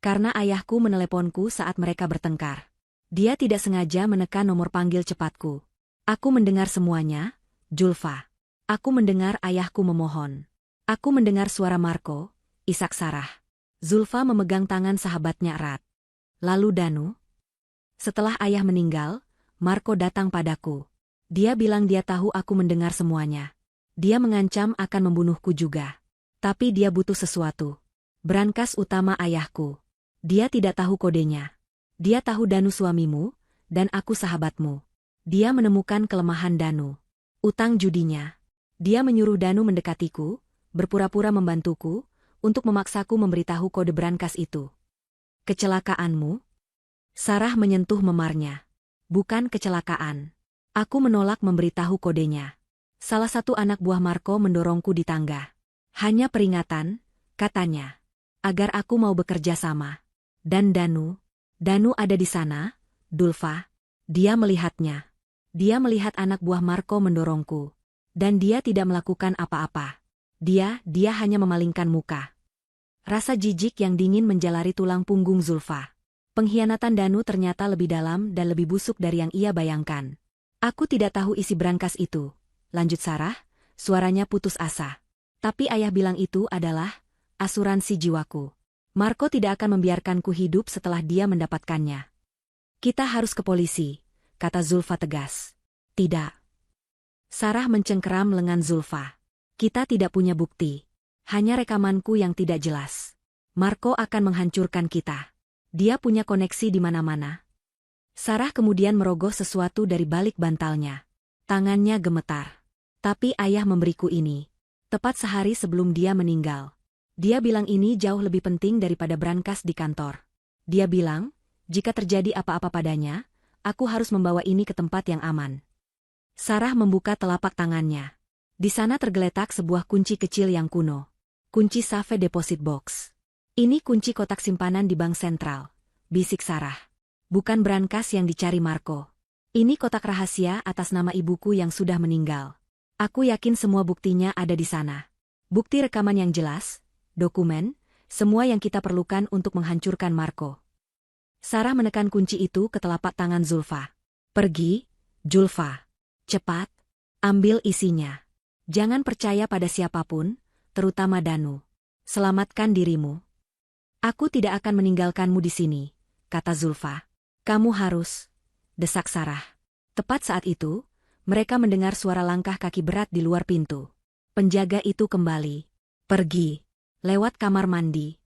S1: Karena ayahku meneleponku saat mereka bertengkar. Dia tidak sengaja menekan nomor panggil cepatku. Aku mendengar semuanya, Zulfa. Aku mendengar ayahku memohon. Aku mendengar suara Marco, isak Sarah. Zulfa memegang tangan sahabatnya erat. Lalu Danu? Setelah ayah meninggal, Marco datang padaku. Dia bilang dia tahu aku mendengar semuanya. Dia mengancam akan membunuhku juga. Tapi dia butuh sesuatu. Brankas utama ayahku. Dia tidak tahu kodenya. Dia tahu Danu suamimu, dan aku sahabatmu. Dia menemukan kelemahan Danu. Utang judinya. Dia menyuruh Danu mendekatiku, berpura-pura membantuku, untuk memaksaku memberitahu kode brankas itu. Kecelakaanmu? Sarah menyentuh memarnya. Bukan kecelakaan. Aku menolak memberitahu kodenya. Salah satu anak buah Marco mendorongku di tangga. Hanya peringatan, katanya. Agar aku mau bekerja sama. Dan Danu ada di sana, Dulfa. Dia melihatnya. Dia melihat anak buah Marco mendorongku. Dan dia tidak melakukan apa-apa. Dia hanya memalingkan muka. Rasa jijik yang dingin menjalari tulang punggung Zulfa. Pengkhianatan Danu ternyata lebih dalam dan lebih busuk dari yang ia bayangkan. Aku tidak tahu isi brankas itu, lanjut Sarah, suaranya putus asa. Tapi ayah bilang itu adalah asuransi jiwaku. Marco tidak akan membiarkanku hidup setelah dia mendapatkannya. Kita harus ke polisi, kata Zulfa tegas. Tidak. Sarah mencengkeram lengan Zulfa. Kita tidak punya bukti. Hanya rekamanku yang tidak jelas. Marco akan menghancurkan kita. Dia punya koneksi di mana-mana. Sarah kemudian merogoh sesuatu dari balik bantalnya. Tangannya gemetar. Tapi ayah memberiku ini. Tepat sehari sebelum dia meninggal. Dia bilang ini jauh lebih penting daripada brankas di kantor. Dia bilang, jika terjadi apa-apa padanya, aku harus membawa ini ke tempat yang aman. Sarah membuka telapak tangannya. Di sana tergeletak sebuah kunci kecil yang kuno. Kunci safe deposit box. Ini kunci kotak simpanan di bank sentral, bisik Sarah. Bukan brankas yang dicari Marco. Ini kotak rahasia atas nama ibuku yang sudah meninggal. Aku yakin semua buktinya ada di sana. Bukti rekaman yang jelas, dokumen, semua yang kita perlukan untuk menghancurkan Marco. Sarah menekan kunci itu ke telapak tangan Zulfa. Pergi, Zulfa. Cepat, ambil isinya. Jangan percaya pada siapapun, terutama Danu. Selamatkan dirimu. Aku tidak akan meninggalkanmu di sini, kata Zulfa. Kamu harus, desak Sarah. Tepat saat itu, mereka mendengar suara langkah kaki berat di luar pintu. Penjaga itu kembali. Pergi, lewat kamar mandi.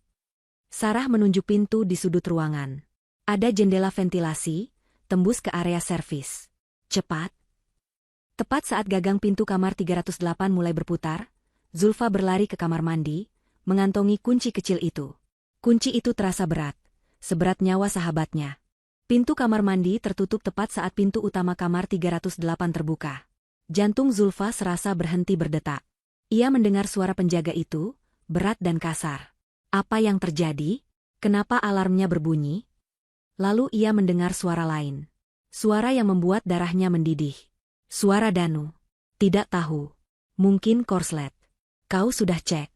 S1: Sarah menunjuk pintu di sudut ruangan. Ada jendela ventilasi, tembus ke area servis. Cepat. Tepat saat gagang pintu kamar 308 mulai berputar, Zulfa berlari ke kamar mandi, mengantongi kunci kecil itu. Kunci itu terasa berat, seberat nyawa sahabatnya. Pintu kamar mandi tertutup tepat saat pintu utama kamar 308 terbuka. Jantung Zulfa serasa berhenti berdetak. Ia mendengar suara penjaga itu, berat dan kasar. Apa yang terjadi? Kenapa alarmnya berbunyi? Lalu ia mendengar suara lain. Suara yang membuat darahnya mendidih. Suara Danu. Tidak tahu. Mungkin korslet. Kau sudah cek?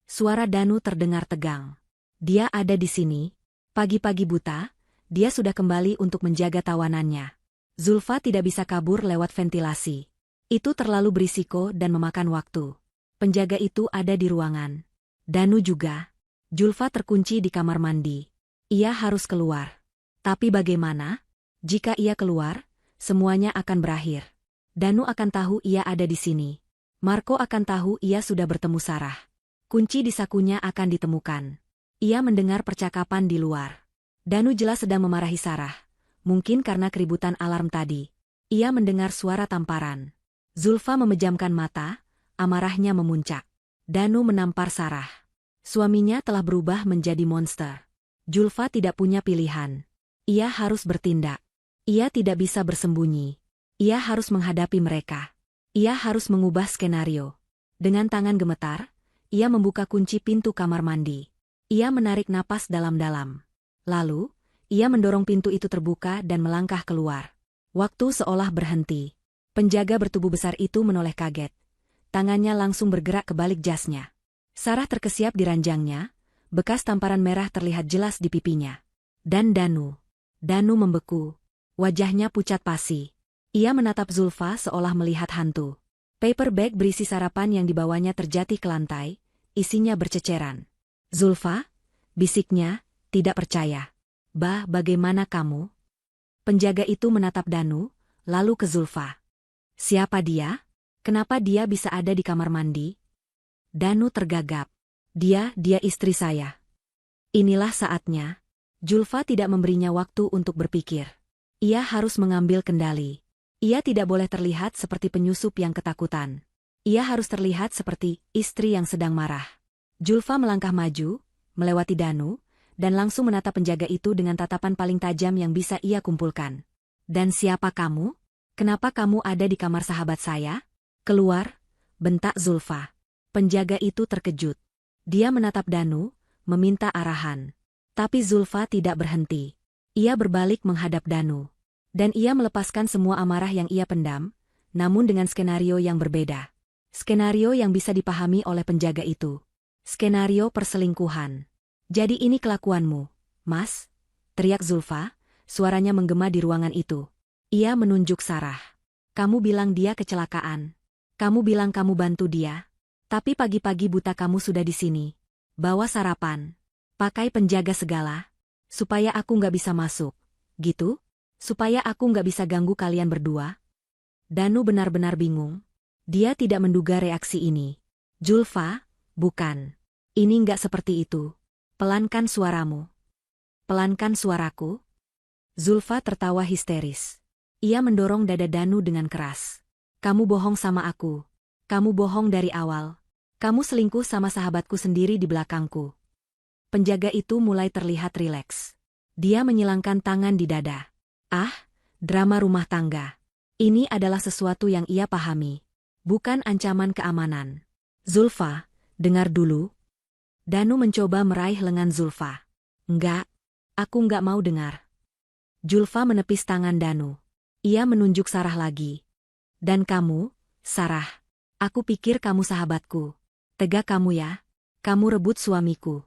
S1: Suara Danu terdengar tegang. Dia ada di sini. Pagi-pagi buta, dia sudah kembali untuk menjaga tawanannya. Zulfa tidak bisa kabur lewat ventilasi. Itu terlalu berisiko dan memakan waktu. Penjaga itu ada di ruangan. Danu juga. Zulfa terkunci di kamar mandi. Ia harus keluar. Tapi bagaimana? Jika ia keluar, semuanya akan berakhir. Danu akan tahu ia ada di sini. Marco akan tahu ia sudah bertemu Sarah. Kunci di sakunya akan ditemukan. Ia mendengar percakapan di luar. Danu jelas sedang memarahi Sarah. Mungkin karena keributan alarm tadi. Ia mendengar suara tamparan. Zulfa memejamkan mata, amarahnya memuncak. Danu menampar Sarah. Suaminya telah berubah menjadi monster. Zulfa tidak punya pilihan. Ia harus bertindak. Ia tidak bisa bersembunyi. Ia harus menghadapi mereka. Ia harus mengubah skenario. Dengan tangan gemetar, ia membuka kunci pintu kamar mandi. Ia menarik napas dalam-dalam. Lalu, ia mendorong pintu itu terbuka dan melangkah keluar. Waktu seolah berhenti. Penjaga bertubuh besar itu menoleh kaget. Tangannya langsung bergerak ke balik jasnya. Sarah terkesiap di ranjangnya, bekas tamparan merah terlihat jelas di pipinya. Dan Danu. Danu membeku. Wajahnya pucat pasi. Ia menatap Zulfa seolah melihat hantu. Paper bag berisi sarapan yang dibawanya terjatuh ke lantai, isinya berceceran. Zulfa? Bisiknya, tidak percaya. Bagaimana kamu? Penjaga itu menatap Danu, lalu ke Zulfa. Siapa dia? Kenapa dia bisa ada di kamar mandi? Danu tergagap. Dia istri saya. Inilah saatnya. Zulfa tidak memberinya waktu untuk berpikir. Ia harus mengambil kendali. Ia tidak boleh terlihat seperti penyusup yang ketakutan. Ia harus terlihat seperti istri yang sedang marah. Zulfa melangkah maju, melewati Danu, dan langsung menatap penjaga itu dengan tatapan paling tajam yang bisa ia kumpulkan. Dan siapa kamu? Kenapa kamu ada di kamar sahabat saya? Keluar, bentak Zulfa. Penjaga itu terkejut. Dia menatap Danu, meminta arahan. Tapi Zulfa tidak berhenti. Ia berbalik menghadap Danu. Dan ia melepaskan semua amarah yang ia pendam, namun dengan skenario yang berbeda. Skenario yang bisa dipahami oleh penjaga itu. Skenario perselingkuhan. Jadi ini kelakuanmu, Mas? Teriak Zulfa, suaranya menggema di ruangan itu. Ia menunjuk Sarah. Kamu bilang dia kecelakaan. Kamu bilang kamu bantu dia. Tapi pagi-pagi buta kamu sudah di sini. Bawa sarapan. Pakai penjaga segala. Supaya aku nggak bisa masuk. Gitu? Supaya aku nggak bisa ganggu kalian berdua? Danu benar-benar bingung. Dia tidak menduga reaksi ini. Zulfa, bukan. Ini nggak seperti itu. Pelankan suaramu. Pelankan suaraku. Zulfa tertawa histeris. Ia mendorong dada Danu dengan keras. Kamu bohong sama aku. Kamu bohong dari awal. Kamu selingkuh sama sahabatku sendiri di belakangku. Penjaga itu mulai terlihat rileks. Dia menyilangkan tangan di dada. Ah, drama rumah tangga. Ini adalah sesuatu yang ia pahami. Bukan ancaman keamanan. Zulfa, dengar dulu. Danu mencoba meraih lengan Zulfa. Enggak, aku enggak mau dengar. Zulfa menepis tangan Danu. Ia menunjuk Sarah lagi. Dan kamu, Sarah. Aku pikir kamu sahabatku. Tega kamu ya. Kamu rebut suamiku.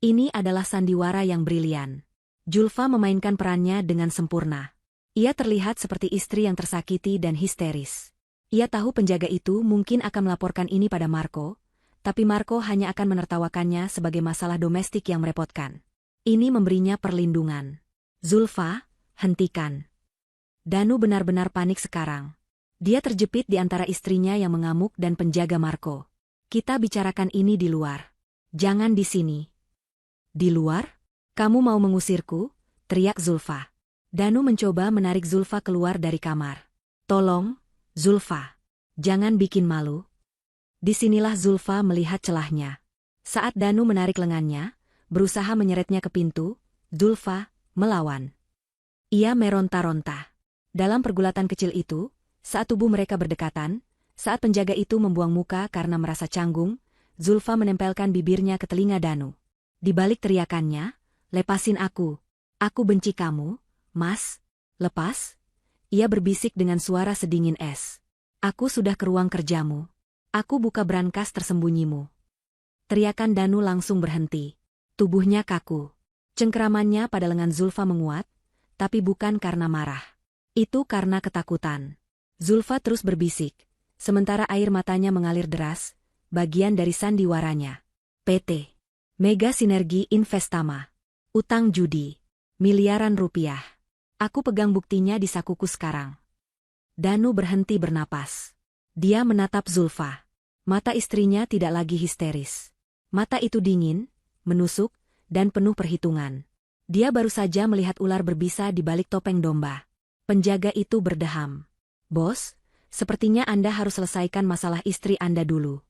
S1: Ini adalah sandiwara yang brilian. Zulfa memainkan perannya dengan sempurna. Ia terlihat seperti istri yang tersakiti dan histeris. Ia tahu penjaga itu mungkin akan melaporkan ini pada Marco, tapi Marco hanya akan menertawakannya sebagai masalah domestik yang merepotkan. Ini memberinya perlindungan. Zulfa, hentikan. Danu benar-benar panik sekarang. Dia terjepit di antara istrinya yang mengamuk dan penjaga Marco. Kita bicarakan ini di luar. Jangan di sini. Di luar? Kamu mau mengusirku? Teriak Zulfa. Danu mencoba menarik Zulfa keluar dari kamar. Tolong, Zulfa. Jangan bikin malu. Disinilah Zulfa melihat celahnya. Saat Danu menarik lengannya, berusaha menyeretnya ke pintu, Zulfa melawan. Ia meronta-ronta. Dalam pergulatan kecil itu, saat tubuh mereka berdekatan, saat penjaga itu membuang muka karena merasa canggung, Zulfa menempelkan bibirnya ke telinga Danu. Di balik teriakannya, "Lepasin aku. Aku benci kamu, Mas. Lepas." Ia berbisik dengan suara sedingin es. "Aku sudah ke ruang kerjamu. Aku buka brankas tersembunyimu." Teriakan Danu langsung berhenti. Tubuhnya kaku. Cengkeramannya pada lengan Zulfa menguat, tapi bukan karena marah. Itu karena ketakutan. Zulfa terus berbisik, sementara air matanya mengalir deras, bagian dari sandiwaranya. PT. Mega Sinergi Investama. Utang judi. Miliaran rupiah. Aku pegang buktinya di sakuku sekarang. Danu berhenti bernapas. Dia menatap Zulfa. Mata istrinya tidak lagi histeris. Mata itu dingin, menusuk, dan penuh perhitungan. Dia baru saja melihat ular berbisa di balik topeng domba. Penjaga itu berdeham. "Bos, sepertinya Anda harus selesaikan masalah istri Anda dulu."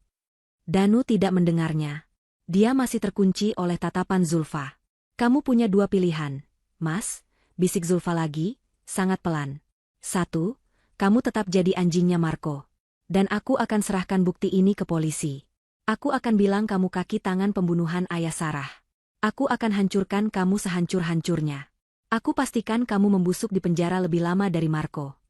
S1: Danu tidak mendengarnya. Dia masih terkunci oleh tatapan Zulfa. "Kamu punya dua pilihan, Mas," bisik Zulfa lagi, sangat pelan. "Satu, kamu tetap jadi anjingnya Marco. Dan aku akan serahkan bukti ini ke polisi. Aku akan bilang kamu kaki tangan pembunuhan ayah Sarah. Aku akan hancurkan kamu sehancur-hancurnya. Aku pastikan kamu membusuk di penjara lebih lama dari Marco."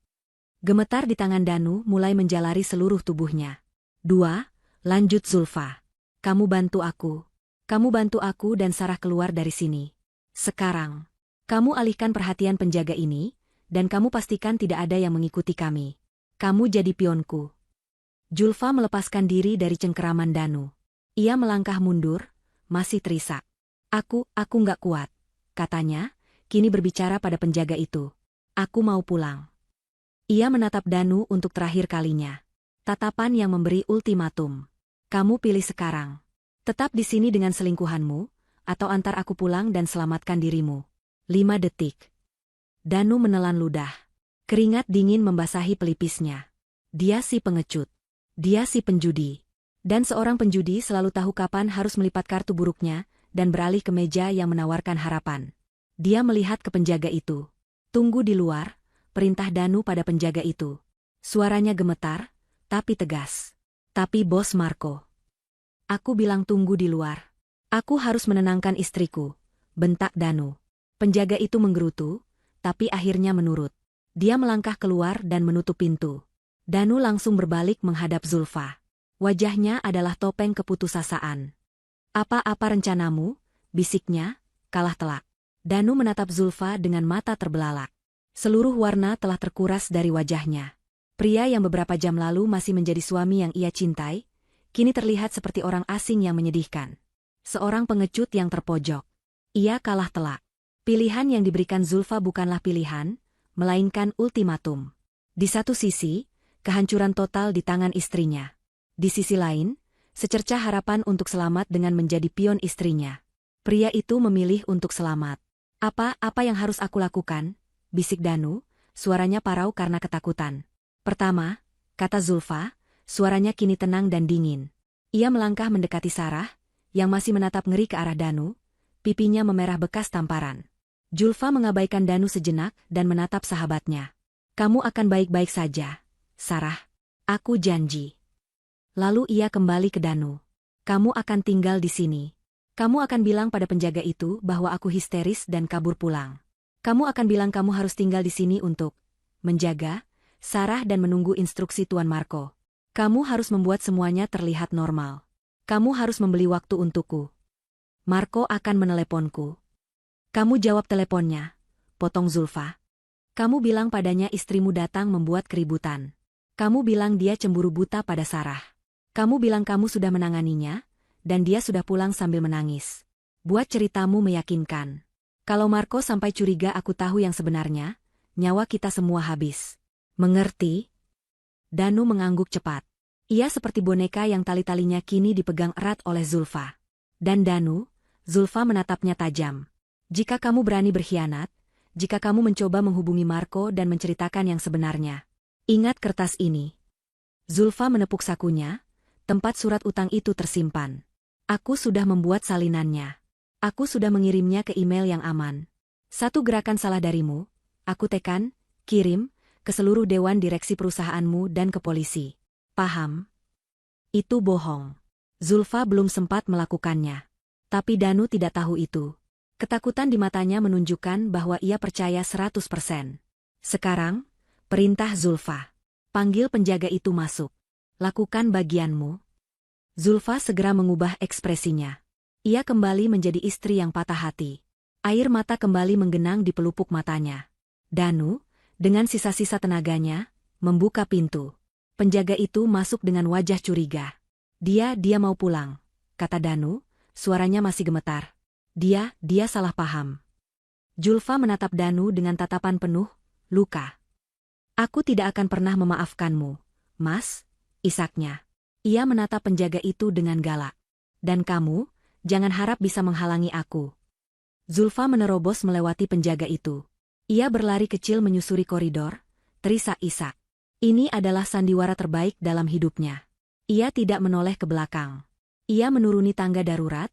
S1: Gemetar di tangan Danu mulai menjalari seluruh tubuhnya. "Dua," lanjut Zulfa. "Kamu bantu aku. Kamu bantu aku dan Sarah keluar dari sini. Sekarang, kamu alihkan perhatian penjaga ini, dan kamu pastikan tidak ada yang mengikuti kami. Kamu jadi pionku." Zulfa melepaskan diri dari cengkeraman Danu. Ia melangkah mundur, masih terisak. Aku nggak kuat," katanya, kini berbicara pada penjaga itu. "Aku mau pulang." Ia menatap Danu untuk terakhir kalinya. Tatapan yang memberi ultimatum. "Kamu pilih sekarang. Tetap di sini dengan selingkuhanmu, atau antar aku pulang dan selamatkan dirimu." 5 detik. Danu menelan ludah. Keringat dingin membasahi pelipisnya. Dia si pengecut. Dia si penjudi. Dan seorang penjudi selalu tahu kapan harus melipat kartu buruknya, dan beralih ke meja yang menawarkan harapan. Dia melihat ke penjaga itu. "Tunggu di luar," perintah Danu pada penjaga itu. Suaranya gemetar, tapi tegas. "Tapi Bos Marco." "Aku bilang tunggu di luar. Aku harus menenangkan istriku," bentak Danu. Penjaga itu menggerutu, tapi akhirnya menurut. Dia melangkah keluar dan menutup pintu. Danu langsung berbalik menghadap Zulfa. Wajahnya adalah topeng keputusasaan. "Apa-apa rencanamu?" bisiknya, kalah telak. Danu menatap Zulfa dengan mata terbelalak. Seluruh warna telah terkuras dari wajahnya. Pria yang beberapa jam lalu masih menjadi suami yang ia cintai, kini terlihat seperti orang asing yang menyedihkan. Seorang pengecut yang terpojok. Ia kalah telak. Pilihan yang diberikan Zulfa bukanlah pilihan, melainkan ultimatum. Di satu sisi, kehancuran total di tangan istrinya. Di sisi lain, secercah harapan untuk selamat dengan menjadi pion istrinya. Pria itu memilih untuk selamat. Apa yang harus aku lakukan?" bisik Danu, suaranya parau karena ketakutan. "Pertama," kata Zulfa, suaranya kini tenang dan dingin. Ia melangkah mendekati Sarah, yang masih menatap ngeri ke arah Danu, pipinya memerah bekas tamparan. Zulfa mengabaikan Danu sejenak dan menatap sahabatnya. "Kamu akan baik-baik saja, Sarah. Aku janji." Lalu ia kembali ke Danu. "Kamu akan tinggal di sini. Kamu akan bilang pada penjaga itu bahwa aku histeris dan kabur pulang. Kamu akan bilang kamu harus tinggal di sini untuk menjaga Sarah dan menunggu instruksi Tuan Marco. Kamu harus membuat semuanya terlihat normal. Kamu harus membeli waktu untukku. Marco akan meneleponku." "Kamu jawab teleponnya," potong Zulfa. "Kamu bilang padanya istrimu datang membuat keributan. Kamu bilang dia cemburu buta pada Sarah. Kamu bilang kamu sudah menanganinya, dan dia sudah pulang sambil menangis. Buat ceritamu meyakinkan. Kalau Marco sampai curiga aku tahu yang sebenarnya, nyawa kita semua habis. Mengerti?" Danu mengangguk cepat. Ia seperti boneka yang tali-talinya kini dipegang erat oleh Zulfa. Dan Danu, Zulfa menatapnya tajam. "Jika kamu berani berkhianat, jika kamu mencoba menghubungi Marco dan menceritakan yang sebenarnya, ingat kertas ini." Zulfa menepuk sakunya, Tempat surat utang itu tersimpan. Aku sudah membuat salinannya. Aku sudah mengirimnya ke email yang aman. Satu gerakan salah darimu, aku tekan, kirim, ke seluruh dewan direksi perusahaanmu dan ke polisi. Paham? Itu bohong. Zulfa belum sempat melakukannya. Tapi Danu tidak tahu itu. Ketakutan di matanya menunjukkan bahwa ia percaya 100%. Sekarang, perintah Zulfa. Panggil penjaga itu masuk. Lakukan bagianmu. Zulfa segera mengubah ekspresinya. Ia kembali menjadi istri yang patah hati. Air mata kembali menggenang di pelupuk matanya. Danu, dengan sisa-sisa tenaganya, membuka pintu. Penjaga itu masuk dengan wajah curiga. Dia mau pulang, kata Danu, suaranya masih gemetar. Dia salah paham. Zulfa menatap Danu dengan tatapan penuh luka. Aku tidak akan pernah memaafkanmu, Mas, isaknya. Ia menatap penjaga itu dengan galak. Dan kamu, jangan harap bisa menghalangi aku. Zulfa menerobos melewati penjaga itu. Ia berlari kecil menyusuri koridor, terisak-isak. Ini adalah sandiwara terbaik dalam hidupnya. Ia tidak menoleh ke belakang. Ia menuruni tangga darurat,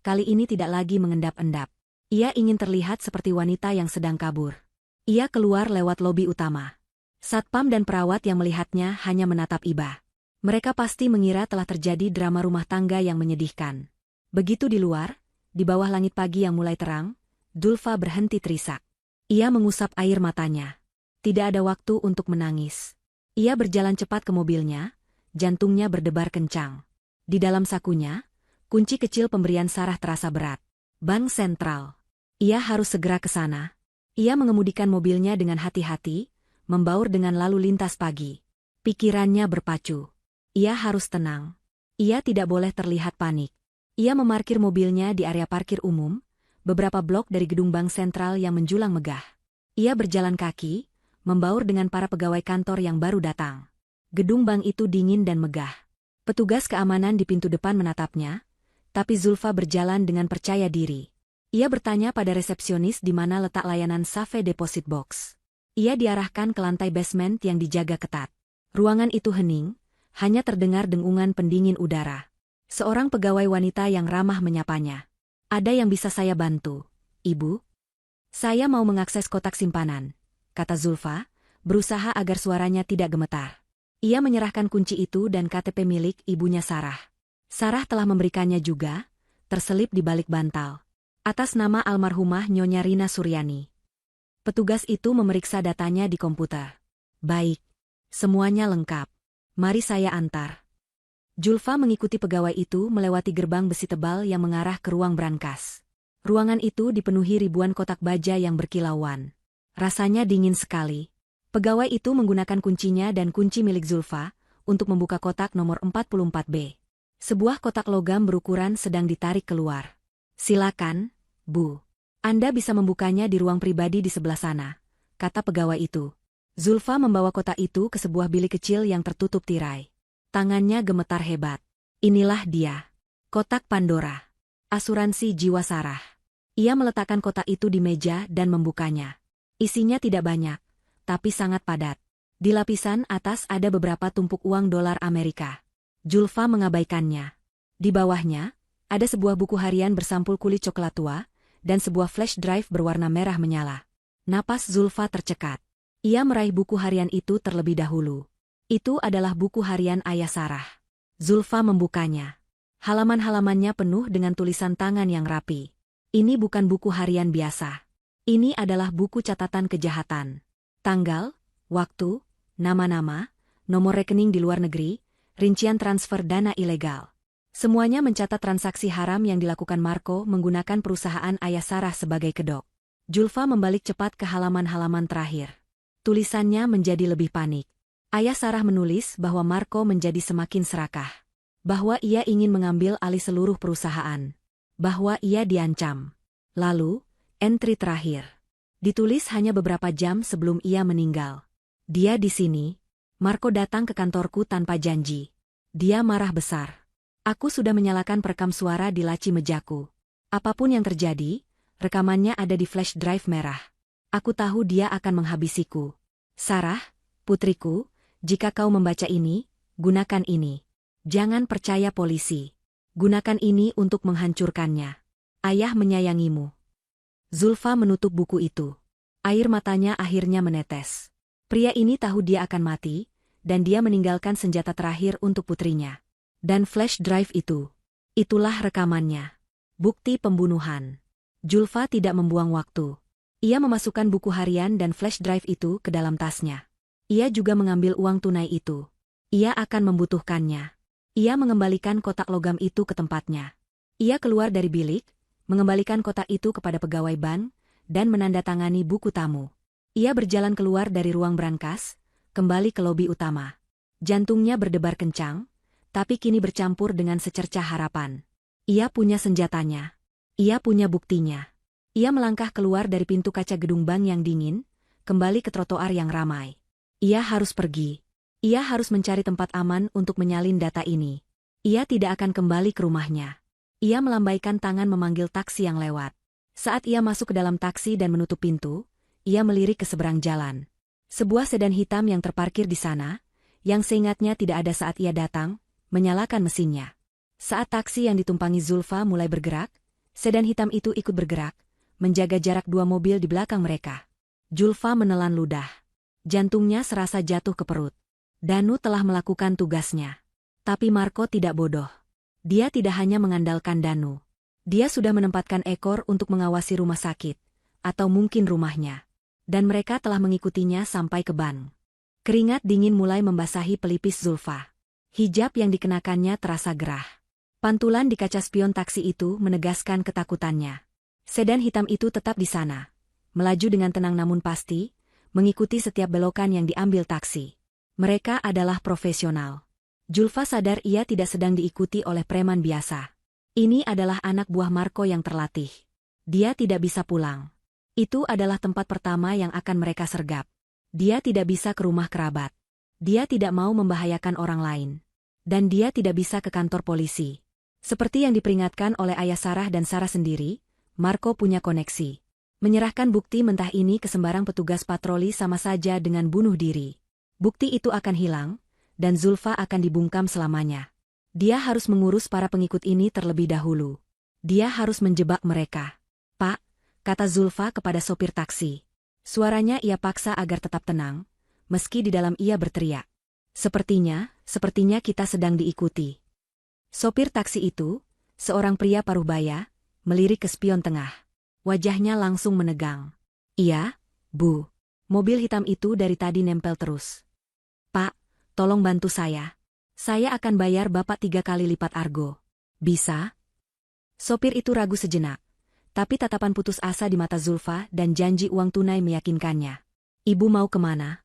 S1: kali ini tidak lagi mengendap-endap. Ia ingin terlihat seperti wanita yang sedang kabur. Ia keluar lewat lobi utama. Satpam dan perawat yang melihatnya hanya menatap iba. Mereka pasti mengira telah terjadi drama rumah tangga yang menyedihkan. Begitu di luar, di bawah langit pagi yang mulai terang, Zulfa berhenti terisak. Ia mengusap air matanya. Tidak ada waktu untuk menangis. Ia berjalan cepat ke mobilnya, jantungnya berdebar kencang. Di dalam sakunya, kunci kecil pemberian Sarah terasa berat. Bank Sentral. Ia harus segera ke sana. Ia mengemudikan mobilnya dengan hati-hati, membaur dengan lalu lintas pagi. Pikirannya berpacu. Ia harus tenang. Ia tidak boleh terlihat panik. Ia memarkir mobilnya di area parkir umum, beberapa blok dari gedung Bank Sentral yang menjulang megah. Ia berjalan kaki, membaur dengan para pegawai kantor yang baru datang. Gedung bank itu dingin dan megah. Petugas keamanan di pintu depan menatapnya, tapi Zulfa berjalan dengan percaya diri. Ia bertanya pada resepsionis di mana letak layanan Safe Deposit Box. Ia diarahkan ke lantai basement yang dijaga ketat. Ruangan itu hening, hanya terdengar dengungan pendingin udara. Seorang pegawai wanita yang ramah menyapanya. Ada yang bisa saya bantu, Ibu? Saya mau mengakses kotak simpanan, kata Zulfa, berusaha agar suaranya tidak gemetar. Ia menyerahkan kunci itu dan KTP milik ibunya Sarah. Sarah telah memberikannya juga, terselip di balik bantal. Atas nama almarhumah Nyonya Rina Suryani. Petugas itu memeriksa datanya di komputer. Baik. Semuanya lengkap. Mari saya antar. Zulfa mengikuti pegawai itu melewati gerbang besi tebal yang mengarah ke ruang brankas. Ruangan itu dipenuhi ribuan kotak baja yang berkilauan. Rasanya dingin sekali. Pegawai itu menggunakan kuncinya dan kunci milik Zulfa untuk membuka kotak nomor 44B. Sebuah kotak logam berukuran sedang ditarik keluar. Silakan, Bu. Anda bisa membukanya di ruang pribadi di sebelah sana, kata pegawai itu. Zulfa membawa kotak itu ke sebuah bilik kecil yang tertutup tirai. Tangannya gemetar hebat. Inilah dia. Kotak Pandora. Asuransi jiwa Sarah. Ia meletakkan kotak itu di meja dan membukanya. Isinya tidak banyak, tapi sangat padat. Di lapisan atas ada beberapa tumpuk uang dolar Amerika. Zulfa mengabaikannya. Di bawahnya, ada sebuah buku harian bersampul kulit coklat tua, dan sebuah flash drive berwarna merah menyala. Napas Zulfa tercekat. Ia meraih buku harian itu terlebih dahulu. Itu adalah buku harian ayah Sarah. Zulfa membukanya. Halaman-halamannya penuh dengan tulisan tangan yang rapi. Ini bukan buku harian biasa. Ini adalah buku catatan kejahatan. Tanggal, waktu, nama-nama, nomor rekening di luar negeri, rincian transfer dana ilegal. Semuanya mencatat transaksi haram yang dilakukan Marco menggunakan perusahaan ayah Sarah sebagai kedok. Zulfa membalik cepat ke halaman-halaman terakhir. Tulisannya menjadi lebih panik. Ayah Sarah menulis bahwa Marco menjadi semakin serakah. Bahwa ia ingin mengambil alih seluruh perusahaan. Bahwa ia diancam. Lalu, entry terakhir. Ditulis hanya beberapa jam sebelum ia meninggal. Dia di sini. Marco datang ke kantorku tanpa janji. Dia marah besar. Aku sudah menyalakan perekam suara di laci mejaku. Apapun yang terjadi, rekamannya ada di flash drive merah. Aku tahu dia akan menghabisiku. Sarah, putriku, jika kau membaca ini, gunakan ini. Jangan percaya polisi. Gunakan ini untuk menghancurkannya. Ayah menyayangimu. Zulfa menutup buku itu. Air matanya akhirnya menetes. Pria ini tahu dia akan mati, dan dia meninggalkan senjata terakhir untuk putrinya. Dan flash drive itu. Itulah rekamannya. Bukti pembunuhan. Zulfa tidak membuang waktu. Ia memasukkan buku harian dan flash drive itu ke dalam tasnya. Ia juga mengambil uang tunai itu. Ia akan membutuhkannya. Ia mengembalikan kotak logam itu ke tempatnya. Ia keluar dari bilik, mengembalikan kotak itu kepada pegawai bank, dan menandatangani buku tamu. Ia berjalan keluar dari ruang brankas, kembali ke lobi utama. Jantungnya berdebar kencang, tapi kini bercampur dengan secercah harapan. Ia punya senjatanya. Ia punya buktinya. Ia melangkah keluar dari pintu kaca gedung bank yang dingin, kembali ke trotoar yang ramai. Ia harus pergi. Ia harus mencari tempat aman untuk menyalin data ini. Ia tidak akan kembali ke rumahnya. Ia melambaikan tangan memanggil taksi yang lewat. Saat ia masuk ke dalam taksi dan menutup pintu, ia melirik ke seberang jalan. Sebuah sedan hitam yang terparkir di sana, yang seingatnya tidak ada saat ia datang, menyalakan mesinnya. Saat taksi yang ditumpangi Zulfa mulai bergerak, sedan hitam itu ikut bergerak, menjaga jarak dua mobil di belakang mereka. Zulfa menelan ludah. Jantungnya serasa jatuh ke perut. Danu telah melakukan tugasnya. Tapi Marco tidak bodoh. Dia tidak hanya mengandalkan Danu. Dia sudah menempatkan ekor untuk mengawasi rumah sakit, atau mungkin rumahnya. Dan mereka telah mengikutinya sampai ke bank. Keringat dingin mulai membasahi pelipis Zulfa. Hijab yang dikenakannya terasa gerah. Pantulan di kaca spion taksi itu menegaskan ketakutannya. Sedan hitam itu tetap di sana. Melaju dengan tenang namun pasti, mengikuti setiap belokan yang diambil taksi. Mereka adalah profesional. Zulfa sadar ia tidak sedang diikuti oleh preman biasa. Ini adalah anak buah Marco yang terlatih. Dia tidak bisa pulang. Itu adalah tempat pertama yang akan mereka sergap. Dia tidak bisa ke rumah kerabat. Dia tidak mau membahayakan orang lain. Dan dia tidak bisa ke kantor polisi. Seperti yang diperingatkan oleh ayah Sarah dan Sarah sendiri, Marco punya koneksi. Menyerahkan bukti mentah ini ke sembarang petugas patroli sama saja dengan bunuh diri. Bukti itu akan hilang, dan Zulfa akan dibungkam selamanya. Dia harus mengurus para pengikut ini terlebih dahulu. Dia harus menjebak mereka. "Pak," kata Zulfa kepada sopir taksi. Suaranya ia paksa agar tetap tenang, meski di dalam ia berteriak. Sepertinya kita sedang diikuti." Sopir taksi itu, seorang pria paruh baya, melirik ke spion tengah. Wajahnya langsung menegang. "Iya, Bu. Mobil hitam itu dari tadi nempel terus." "Pak, tolong bantu saya. Saya akan bayar Bapak 3 kali lipat argo. Bisa?" Sopir itu ragu sejenak. Tapi tatapan putus asa di mata Zulfa dan janji uang tunai meyakinkannya. "Ibu mau kemana?"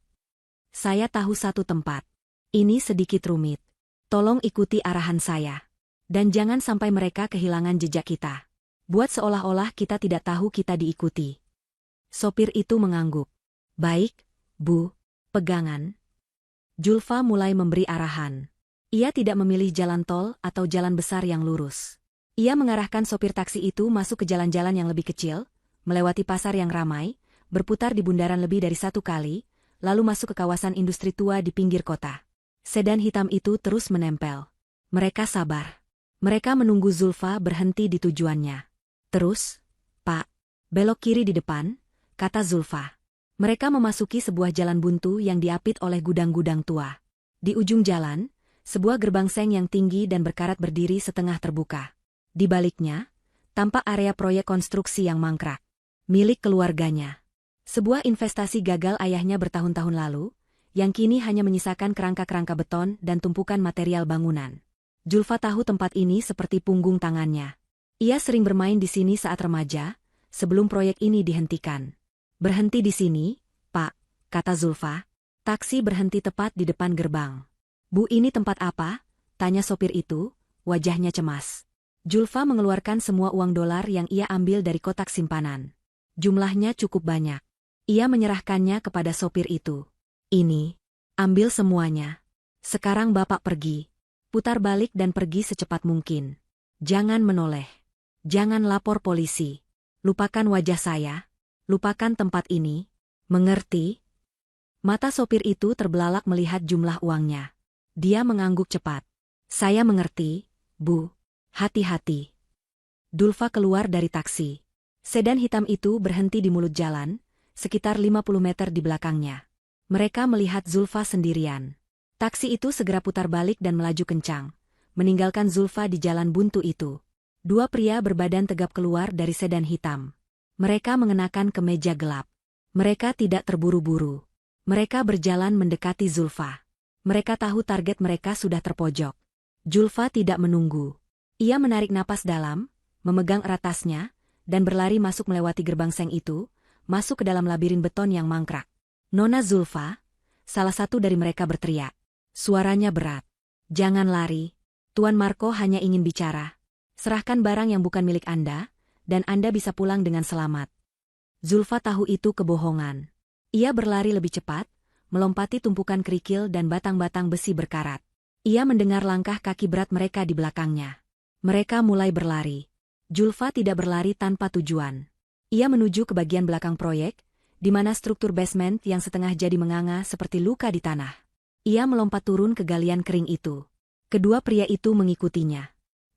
S1: "Saya tahu satu tempat. Ini sedikit rumit. Tolong ikuti arahan saya. Dan jangan sampai mereka kehilangan jejak kita. Buat seolah-olah kita tidak tahu kita diikuti." Sopir itu mengangguk. "Baik, Bu. Pegangan." Zulfa mulai memberi arahan. Ia tidak memilih jalan tol atau jalan besar yang lurus. Ia mengarahkan sopir taksi itu masuk ke jalan-jalan yang lebih kecil, melewati pasar yang ramai, berputar di bundaran lebih dari satu kali, lalu masuk ke kawasan industri tua di pinggir kota. Sedan hitam itu terus menempel. Mereka sabar. Mereka menunggu Zulfa berhenti di tujuannya. "Terus, Pak, belok kiri di depan," kata Zulfa. Mereka memasuki sebuah jalan buntu yang diapit oleh gudang-gudang tua. Di ujung jalan, sebuah gerbang seng yang tinggi dan berkarat berdiri setengah terbuka. Di baliknya, tampak area proyek konstruksi yang mangkrak. Milik keluarganya. Sebuah investasi gagal ayahnya bertahun-tahun lalu, yang kini hanya menyisakan kerangka-kerangka beton dan tumpukan material bangunan. Zulfa tahu tempat ini seperti punggung tangannya. Ia sering bermain di sini saat remaja, sebelum proyek ini dihentikan. "Berhenti di sini, Pak," kata Zulfa. Taksi berhenti tepat di depan gerbang. "Bu, ini tempat apa?" tanya sopir itu, wajahnya cemas. Zulfa mengeluarkan semua uang dolar yang ia ambil dari kotak simpanan. Jumlahnya cukup banyak. Ia menyerahkannya kepada sopir itu. "Ini, ambil semuanya. Sekarang Bapak pergi. Putar balik dan pergi secepat mungkin. Jangan menoleh. Jangan lapor polisi. Lupakan wajah saya. Lupakan tempat ini. Mengerti?" Mata sopir itu terbelalak melihat jumlah uangnya. Dia mengangguk cepat. Saya mengerti, Bu. Hati-hati. Dulfa keluar dari taksi. Sedan hitam itu berhenti di mulut jalan, sekitar 50 meter di belakangnya. Mereka melihat Zulfa sendirian. Taksi itu segera putar balik dan melaju kencang, meninggalkan Zulfa di jalan buntu itu. Dua pria berbadan tegap keluar dari sedan hitam. Mereka mengenakan kemeja gelap. Mereka tidak terburu-buru. Mereka berjalan mendekati Zulfa. Mereka tahu target mereka sudah terpojok. Zulfa tidak menunggu. Ia menarik napas dalam, memegang erat tasnya, dan berlari masuk melewati gerbang seng itu, masuk ke dalam labirin beton yang mangkrak. Nona Zulfa, salah satu dari mereka berteriak. Suaranya berat. Jangan lari. Tuan Marco hanya ingin bicara. Serahkan barang yang bukan milik Anda, dan Anda bisa pulang dengan selamat. Zulfa tahu itu kebohongan. Ia berlari lebih cepat, melompati tumpukan kerikil dan batang-batang besi berkarat. Ia mendengar langkah kaki berat mereka di belakangnya. Mereka mulai berlari. Zulfa tidak berlari tanpa tujuan. Ia menuju ke bagian belakang proyek, di mana struktur basement yang setengah jadi menganga seperti luka di tanah. Ia melompat turun ke galian kering itu. Kedua pria itu mengikutinya.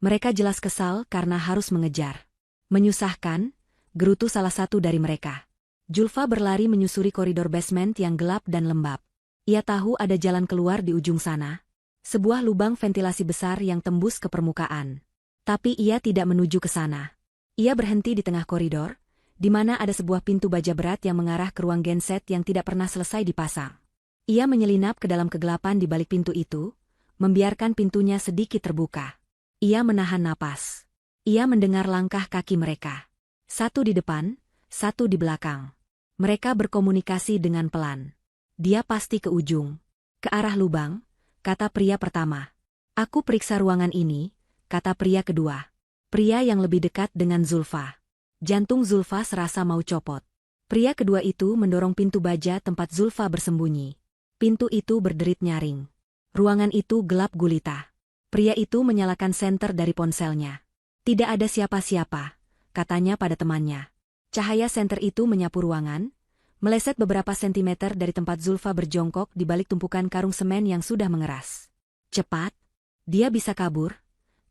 S1: Mereka jelas kesal karena harus mengejar. Menyusahkan, gerutu salah satu dari mereka. Zulfa berlari menyusuri koridor basement yang gelap dan lembab. Ia tahu ada jalan keluar di ujung sana. Sebuah lubang ventilasi besar yang tembus ke permukaan. Tapi ia tidak menuju ke sana. Ia berhenti di tengah koridor, di mana ada sebuah pintu baja berat yang mengarah ke ruang genset yang tidak pernah selesai dipasang. Ia menyelinap ke dalam kegelapan di balik pintu itu, membiarkan pintunya sedikit terbuka. Ia menahan napas. Ia mendengar langkah kaki mereka. Satu di depan, satu di belakang. Mereka berkomunikasi dengan pelan. Dia pasti ke ujung. Ke arah lubang, kata pria pertama. Aku periksa ruangan ini, kata pria kedua. Pria yang lebih dekat dengan Zulfa. Jantung Zulfa serasa mau copot. Pria kedua itu mendorong pintu baja tempat Zulfa bersembunyi. Pintu itu berderit nyaring. Ruangan itu gelap gulita. Pria itu menyalakan senter dari ponselnya. Tidak ada siapa-siapa, katanya pada temannya. Cahaya senter itu menyapu ruangan, meleset beberapa sentimeter dari tempat Zulfa berjongkok di balik tumpukan karung semen yang sudah mengeras. Cepat, dia bisa kabur,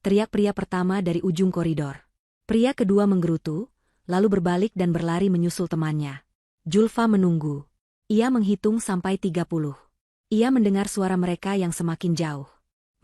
S1: teriak pria pertama dari ujung koridor. Pria kedua menggerutu, lalu berbalik dan berlari menyusul temannya. Zulfa menunggu. Ia menghitung sampai 30. Ia mendengar suara mereka yang semakin jauh.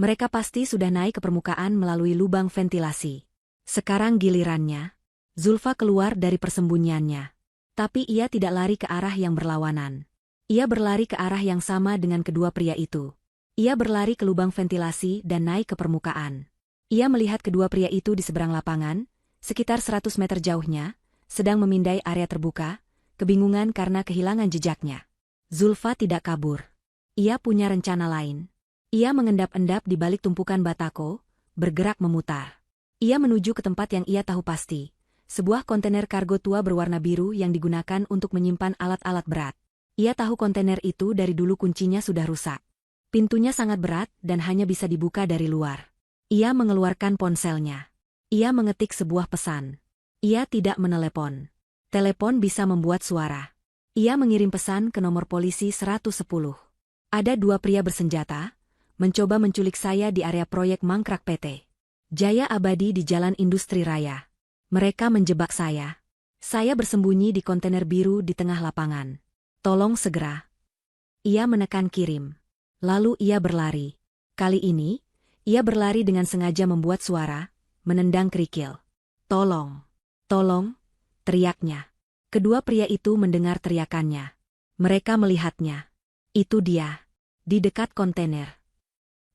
S1: Mereka pasti sudah naik ke permukaan melalui lubang ventilasi. Sekarang gilirannya. Zulfa keluar dari persembunyiannya. Tapi ia tidak lari ke arah yang berlawanan. Ia berlari ke arah yang sama dengan kedua pria itu. Ia berlari ke lubang ventilasi dan naik ke permukaan. Ia melihat kedua pria itu di seberang lapangan, sekitar 100 meter jauhnya, sedang memindai area terbuka, kebingungan karena kehilangan jejaknya. Zulfa tidak kabur. Ia punya rencana lain. Ia mengendap-endap di balik tumpukan batako, bergerak memutar. Ia menuju ke tempat yang ia tahu pasti. Sebuah kontainer kargo tua berwarna biru yang digunakan untuk menyimpan alat-alat berat. Ia tahu kontainer itu dari dulu kuncinya sudah rusak. Pintunya sangat berat dan hanya bisa dibuka dari luar. Ia mengeluarkan ponselnya. Ia mengetik sebuah pesan. Ia tidak menelepon. Telepon bisa membuat suara. Ia mengirim pesan ke nomor polisi 110. Ada dua pria bersenjata, mencoba menculik saya di area proyek mangkrak PT Jaya Abadi di Jalan Industri Raya. Mereka menjebak saya. Saya bersembunyi di kontainer biru di tengah lapangan. Tolong segera. Ia menekan kirim. Lalu ia berlari. Kali ini, ia berlari dengan sengaja membuat suara, menendang kerikil. Tolong. Tolong, teriaknya. Kedua pria itu mendengar teriakannya. Mereka melihatnya. Itu dia. Di dekat kontainer.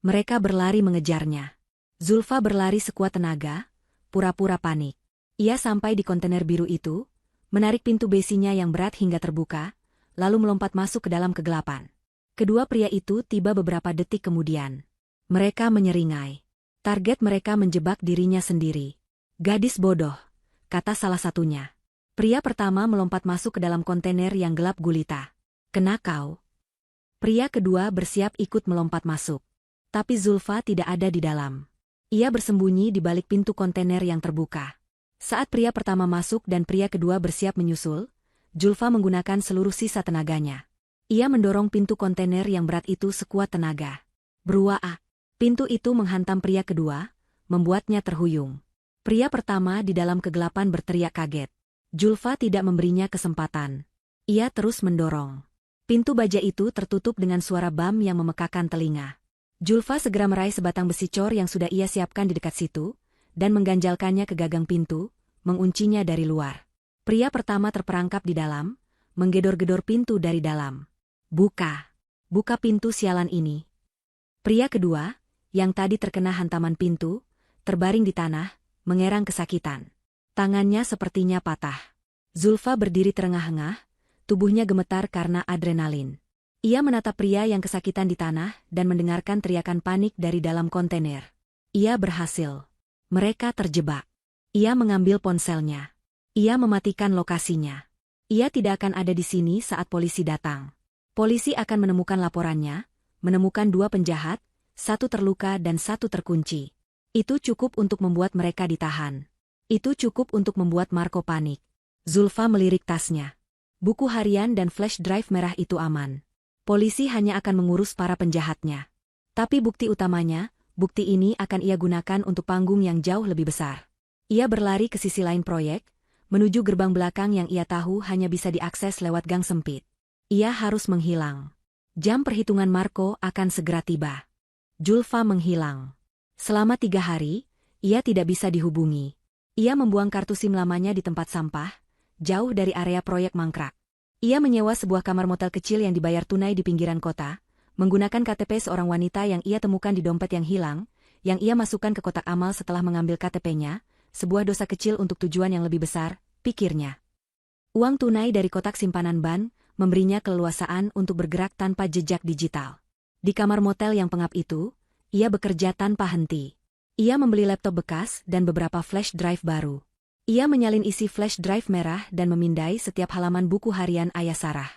S1: Mereka berlari mengejarnya. Zulfa berlari sekuat tenaga, pura-pura panik. Ia sampai di kontainer biru itu, menarik pintu besinya yang berat hingga terbuka, lalu melompat masuk ke dalam kegelapan. Kedua pria itu tiba beberapa detik kemudian. Mereka menyeringai. Target mereka menjebak dirinya sendiri. Gadis bodoh, kata salah satunya. Pria pertama melompat masuk ke dalam kontainer yang gelap gulita. Kena kau. Pria kedua bersiap ikut melompat masuk. Tapi Zulfa tidak ada di dalam. Ia bersembunyi di balik pintu kontainer yang terbuka. Saat pria pertama masuk dan pria kedua bersiap menyusul, Zulfa menggunakan seluruh sisa tenaganya. Ia mendorong pintu kontainer yang berat itu sekuat tenaga. Berua. Pintu itu menghantam pria kedua, membuatnya terhuyung. Pria pertama di dalam kegelapan berteriak kaget. Julfa tidak memberinya kesempatan. Ia terus mendorong. Pintu baja itu tertutup dengan suara bam yang memekakan telinga. Julfa segera meraih sebatang besi cor yang sudah ia siapkan di dekat situ, dan mengganjalkannya ke gagang pintu, menguncinya dari luar. Pria pertama terperangkap di dalam, menggedor-gedor pintu dari dalam. Buka! Buka pintu sialan ini. Pria kedua, yang tadi terkena hantaman pintu, terbaring di tanah, mengerang kesakitan. Tangannya sepertinya patah. Zulfa berdiri terengah-engah, tubuhnya gemetar karena adrenalin. Ia menatap pria yang kesakitan di tanah dan mendengarkan teriakan panik dari dalam kontainer. Ia berhasil. Mereka terjebak. Ia mengambil ponselnya. Ia mematikan lokasinya. Ia tidak akan ada di sini saat polisi datang. Polisi akan menemukan laporannya, menemukan 2 penjahat, 1 terluka dan 1 terkunci. Itu cukup untuk membuat mereka ditahan. Itu cukup untuk membuat Marco panik. Zulfa melirik tasnya. Buku harian dan flash drive merah itu aman. Polisi hanya akan mengurus para penjahatnya. Tapi bukti utamanya, bukti ini akan ia gunakan untuk panggung yang jauh lebih besar. Ia berlari ke sisi lain proyek, menuju gerbang belakang yang ia tahu hanya bisa diakses lewat gang sempit. Ia harus menghilang. Jam perhitungan Marco akan segera tiba. Julfa menghilang. Selama 3 hari, ia tidak bisa dihubungi. Ia membuang kartu SIM lamanya di tempat sampah, jauh dari area proyek mangkrak. Ia menyewa sebuah kamar motel kecil yang dibayar tunai di pinggiran kota, menggunakan KTP seorang wanita yang ia temukan di dompet yang hilang, yang ia masukkan ke kotak amal setelah mengambil KTP-nya, sebuah dosa kecil untuk tujuan yang lebih besar, pikirnya. Uang tunai dari kotak simpanan ban, memberinya keleluasaan untuk bergerak tanpa jejak digital. Di kamar motel yang pengap itu, ia bekerja tanpa henti. Ia membeli laptop bekas dan beberapa flash drive baru. Ia menyalin isi flash drive merah dan memindai setiap halaman buku harian Ayah Sarah.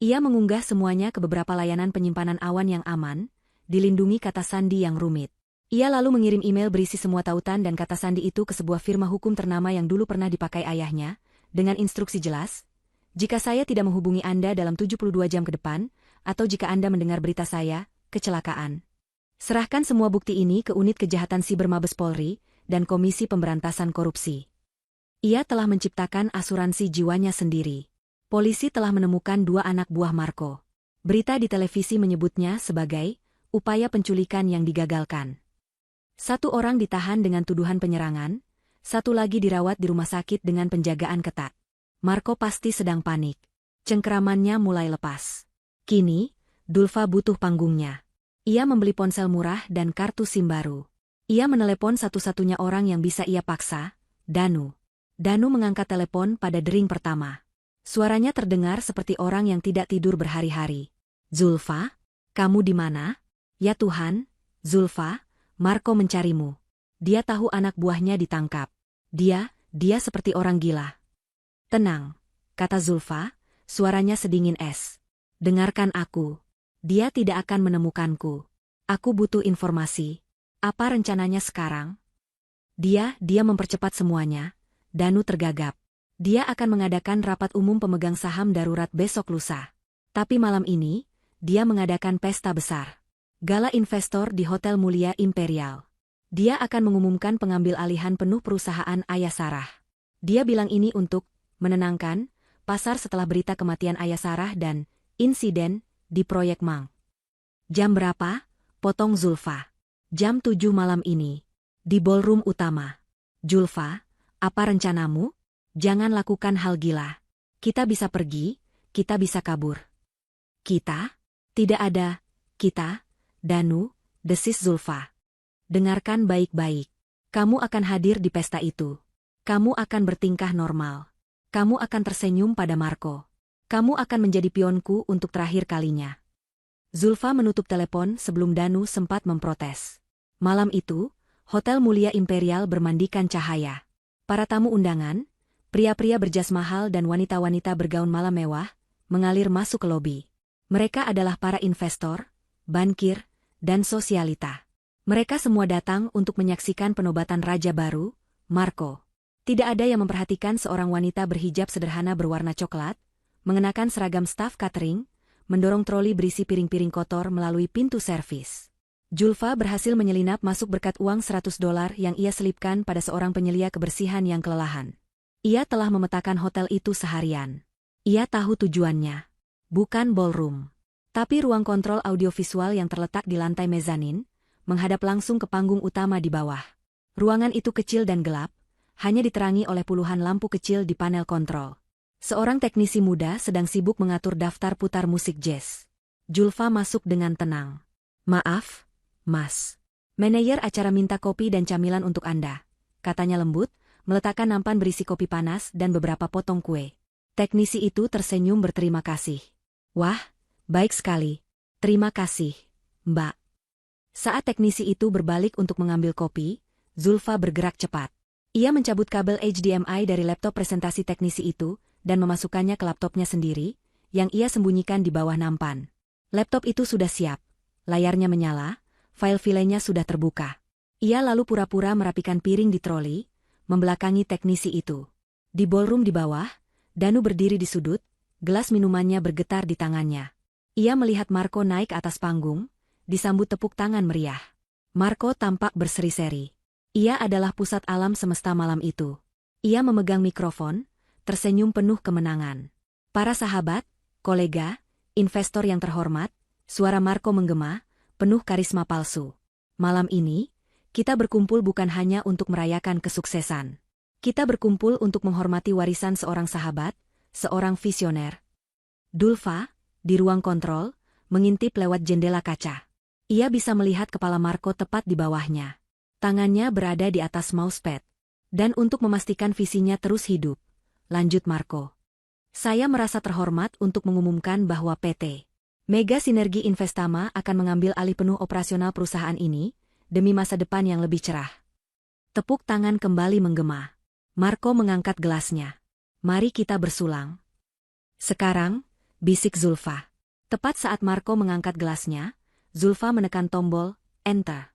S1: Ia mengunggah semuanya ke beberapa layanan penyimpanan awan yang aman, dilindungi kata sandi yang rumit. Ia lalu mengirim email berisi semua tautan dan kata sandi itu ke sebuah firma hukum ternama yang dulu pernah dipakai ayahnya, dengan instruksi jelas, jika saya tidak menghubungi Anda dalam 72 jam ke depan, atau jika Anda mendengar berita saya, kecelakaan. Serahkan semua bukti ini ke Unit Kejahatan Siber Mabes Polri dan Komisi Pemberantasan Korupsi. Ia telah menciptakan asuransi jiwanya sendiri. Polisi telah menemukan 2 anak buah Marco. Berita di televisi menyebutnya sebagai upaya penculikan yang digagalkan. 1 orang ditahan dengan tuduhan penyerangan, 1 lagi dirawat di rumah sakit dengan penjagaan ketat. Marco pasti sedang panik. Cengkeramannya mulai lepas. Kini, Dulfa butuh panggungnya. Ia membeli ponsel murah dan kartu SIM baru. Ia menelepon satu-satunya orang yang bisa ia paksa, Danu. Danu mengangkat telepon pada dering pertama. Suaranya terdengar seperti orang yang tidak tidur berhari-hari. Zulfa, kamu di mana? Ya Tuhan, Zulfa, Marco mencarimu. Dia tahu anak buahnya ditangkap. Dia seperti orang gila. Tenang, kata Zulfa, suaranya sedingin es. Dengarkan aku. Dia tidak akan menemukanku. Aku butuh informasi. Apa rencananya sekarang? Dia mempercepat semuanya. Danu tergagap. Dia akan mengadakan rapat umum pemegang saham darurat besok lusa. Tapi malam ini, dia mengadakan pesta besar. Gala investor di Hotel Mulia Imperial. Dia akan mengumumkan pengambil alihan penuh perusahaan Ayah Sarah. Dia bilang ini untuk menenangkan pasar setelah berita kematian Ayah Sarah dan insiden di proyek Mang. Jam berapa? Potong Zulfa. Jam 7 malam ini. Di ballroom utama. Zulfa, apa rencanamu? Jangan lakukan hal gila. Kita bisa pergi, kita bisa kabur. Kita? Tidak ada. Kita? Danu, desis Zulfa. Dengarkan baik-baik. Kamu akan hadir di pesta itu. Kamu akan bertingkah normal. Kamu akan tersenyum pada Marco. Kamu akan menjadi pionku untuk terakhir kalinya. Zulfa menutup telepon sebelum Danu sempat memprotes. Malam itu, Hotel Mulia Imperial bermandikan cahaya. Para tamu undangan, pria-pria berjas mahal dan wanita-wanita bergaun malam mewah, mengalir masuk ke lobi. Mereka adalah para investor, bankir, dan sosialita. Mereka semua datang untuk menyaksikan penobatan raja baru, Marco. Tidak ada yang memperhatikan seorang wanita berhijab sederhana berwarna coklat, mengenakan seragam staf catering, mendorong troli berisi piring-piring kotor melalui pintu servis. Julfa berhasil menyelinap masuk berkat uang $100 yang ia selipkan pada seorang penyelia kebersihan yang kelelahan. Ia telah memetakan hotel itu seharian. Ia tahu tujuannya. Bukan ballroom. Tapi ruang kontrol audiovisual yang terletak di lantai mezanin, menghadap langsung ke panggung utama di bawah. Ruangan itu kecil dan gelap, hanya diterangi oleh puluhan lampu kecil di panel kontrol. Seorang teknisi muda sedang sibuk mengatur daftar putar musik jazz. Julfa masuk dengan tenang. "Maaf, Mas. Manajer acara minta kopi dan camilan untuk Anda," katanya lembut, meletakkan nampan berisi kopi panas dan beberapa potong kue. Teknisi itu tersenyum berterima kasih. "Wah, baik sekali. Terima kasih, Mbak." Saat teknisi itu berbalik untuk mengambil kopi, Julfa bergerak cepat. Ia mencabut kabel HDMI dari laptop presentasi teknisi itu dan memasukkannya ke laptopnya sendiri, yang ia sembunyikan di bawah nampan. Laptop itu sudah siap. Layarnya menyala, file-filenya sudah terbuka. Ia lalu pura-pura merapikan piring di troli, membelakangi teknisi itu. Di ballroom di bawah, Danu berdiri di sudut, gelas minumannya bergetar di tangannya. Ia melihat Marco naik ke atas panggung, disambut tepuk tangan meriah. Marco tampak berseri-seri. Ia adalah pusat alam semesta malam itu. Ia memegang mikrofon, tersenyum penuh kemenangan. "Para sahabat, kolega, investor yang terhormat," suara Marco menggema, penuh karisma palsu. "Malam ini, kita berkumpul bukan hanya untuk merayakan kesuksesan. Kita berkumpul untuk menghormati warisan seorang sahabat, seorang visioner." Julfa, di ruang kontrol, mengintip lewat jendela kaca. Ia bisa melihat kepala Marco tepat di bawahnya. Tangannya berada di atas mousepad. "Dan untuk memastikan visinya terus hidup," lanjut Marco, "saya merasa terhormat untuk mengumumkan bahwa PT Mega Sinergi Investama akan mengambil alih penuh operasional perusahaan ini, demi masa depan yang lebih cerah." Tepuk tangan kembali menggema. Marco mengangkat gelasnya. "Mari kita bersulang." "Sekarang," bisik Julfa. Tepat saat Marco mengangkat gelasnya, Julfa menekan tombol Enter.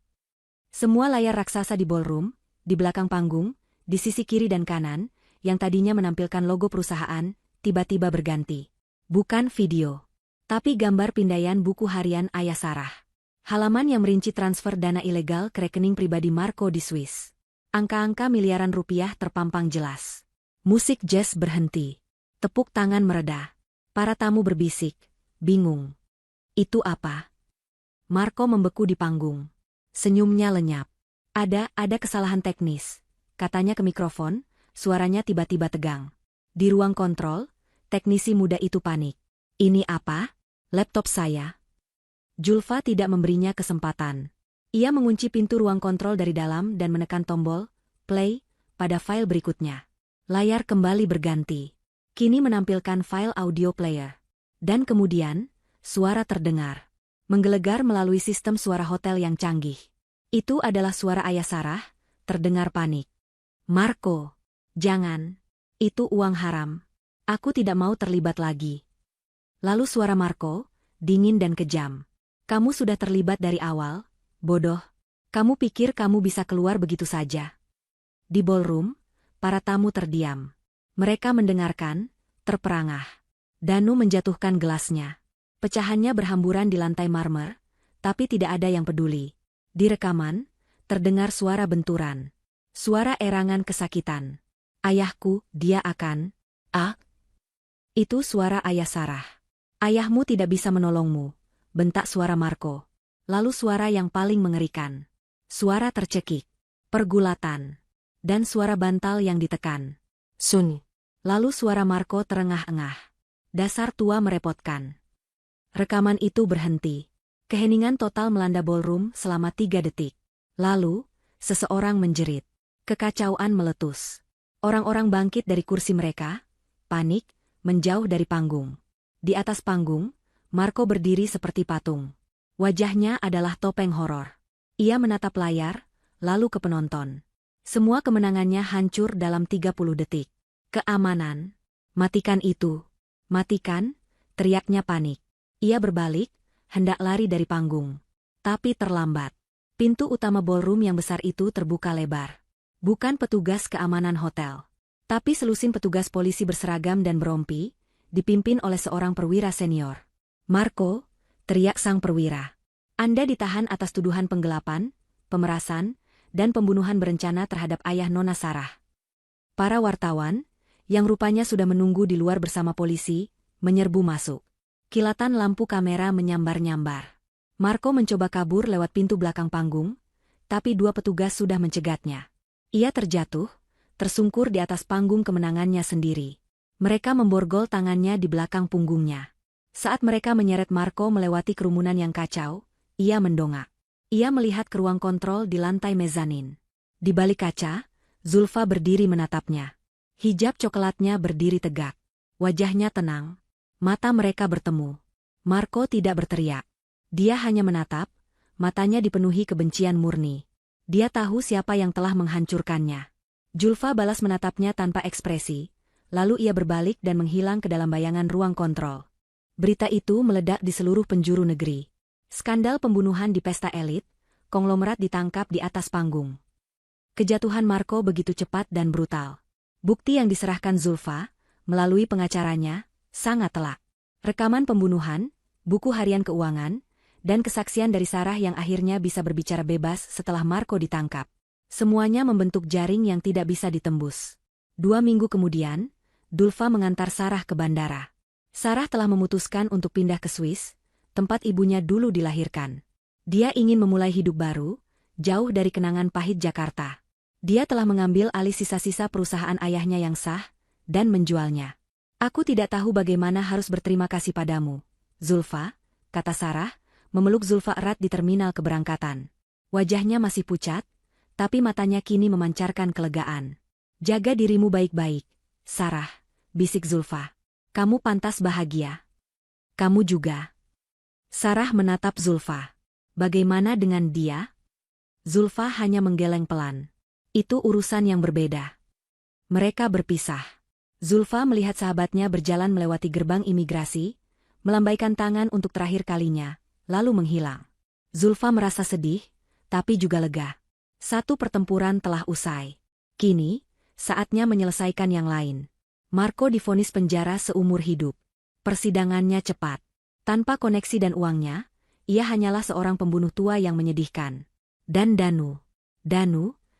S1: Semua layar raksasa di ballroom, di belakang panggung, di sisi kiri dan kanan, yang tadinya menampilkan logo perusahaan, tiba-tiba berganti. Bukan video, tapi gambar pindaian buku harian Ayah Sarah. Halaman yang merinci transfer dana ilegal ke rekening pribadi Marco di Swiss. Angka-angka miliaran rupiah terpampang jelas. Musik jazz berhenti. Tepuk tangan mereda. Para tamu berbisik, bingung. "Itu apa?" Marco membeku di panggung. Senyumnya lenyap. Ada kesalahan teknis," katanya ke mikrofon, suaranya tiba-tiba tegang. Di ruang kontrol, teknisi muda itu panik. "Ini apa?" "Laptop saya." Julfa tidak memberinya kesempatan. Ia mengunci pintu ruang kontrol dari dalam dan menekan tombol play pada file berikutnya. Layar kembali berganti. Kini menampilkan file audio player. Dan kemudian, suara terdengar. Menggelegar melalui sistem suara hotel yang canggih. Itu adalah suara Ayah Sarah, terdengar panik. "Marco, jangan. Itu uang haram. Aku tidak mau terlibat lagi." Lalu suara Marco, dingin dan kejam. "Kamu sudah terlibat dari awal, bodoh. Kamu pikir kamu bisa keluar begitu saja?" Di ballroom, para tamu terdiam. Mereka mendengarkan, terperangah. Danu menjatuhkan gelasnya. Pecahannya berhamburan di lantai marmer, tapi tidak ada yang peduli. Di rekaman, terdengar suara benturan. Suara erangan kesakitan. "Ayahku, dia akan..." Itu suara Ayah Sarah. "Ayahmu tidak bisa menolongmu," bentak suara Marco. Lalu suara yang paling mengerikan. Suara tercekik. Pergulatan. Dan suara bantal yang ditekan. "Sun." Lalu suara Marco terengah-engah. "Dasar tua merepotkan." Rekaman itu berhenti. Keheningan total melanda ballroom selama 3 detik. Lalu, seseorang menjerit. Kekacauan meletus. Orang-orang bangkit dari kursi mereka, panik, menjauh dari panggung. Di atas panggung, Marco berdiri seperti patung. Wajahnya adalah topeng horor. Ia menatap layar, lalu ke penonton. Semua kemenangannya hancur dalam 30 detik. "Keamanan. Matikan itu. Matikan," teriaknya panik. Ia berbalik, hendak lari dari panggung. Tapi terlambat. Pintu utama ballroom yang besar itu terbuka lebar. Bukan petugas keamanan hotel, tapi selusin petugas polisi berseragam dan berompi, dipimpin oleh seorang perwira senior. "Marco," teriak sang perwira. Anda ditahan atas tuduhan penggelapan, pemerasan, dan pembunuhan berencana terhadap ayah Nona Sarah. Para wartawan, yang rupanya sudah menunggu di luar bersama polisi, menyerbu masuk. Kilatan lampu kamera menyambar-nyambar. Marco mencoba kabur lewat pintu belakang panggung, tapi dua petugas sudah mencegatnya. Ia terjatuh, tersungkur di atas panggung kemenangannya sendiri. Mereka memborgol tangannya di belakang punggungnya. Saat mereka menyeret Marco melewati kerumunan yang kacau, ia mendongak. Ia melihat ke ruang kontrol di lantai mezanin. Di balik kaca, Zulfa berdiri menatapnya. Hijab coklatnya berdiri tegak. Wajahnya tenang. Mata mereka bertemu. Marco tidak berteriak. Dia hanya menatap, matanya dipenuhi kebencian murni. Dia tahu siapa yang telah menghancurkannya. Zulfa balas menatapnya tanpa ekspresi. Lalu ia berbalik dan menghilang ke dalam bayangan ruang kontrol. Berita itu meledak di seluruh penjuru negeri. Skandal pembunuhan di pesta elit, konglomerat ditangkap di atas panggung. Kejatuhan Marco begitu cepat dan brutal. Bukti yang diserahkan Zulfa, melalui pengacaranya, sangat telak. Rekaman pembunuhan, buku harian keuangan, dan kesaksian dari Sarah yang akhirnya bisa berbicara bebas setelah Marco ditangkap. Semuanya membentuk jaring yang tidak bisa ditembus. 2 minggu kemudian, Zulfa mengantar Sarah ke bandara. Sarah telah memutuskan untuk pindah ke Swiss, tempat ibunya dulu dilahirkan. Dia ingin memulai hidup baru, jauh dari kenangan pahit Jakarta. Dia telah mengambil alih sisa-sisa perusahaan ayahnya yang sah, dan menjualnya. Aku tidak tahu bagaimana harus berterima kasih padamu, Zulfa, kata Sarah, memeluk Zulfa erat di terminal keberangkatan. Wajahnya masih pucat, tapi matanya kini memancarkan kelegaan. Jaga dirimu baik-baik, Sarah, bisik Zulfa. Kamu pantas bahagia. Kamu juga. Sarah menatap Zulfa. Bagaimana dengan dia? Zulfa hanya menggeleng pelan. Itu urusan yang berbeda. Mereka berpisah. Zulfa melihat sahabatnya berjalan melewati gerbang imigrasi, melambaikan tangan untuk terakhir kalinya, lalu menghilang. Zulfa merasa sedih, tapi juga lega. Satu pertempuran telah usai. Kini, saatnya menyelesaikan yang lain. Marco divonis penjara seumur hidup. Persidangannya cepat. Tanpa koneksi dan uangnya, ia hanyalah seorang pembunuh tua yang menyedihkan. Dan Danu,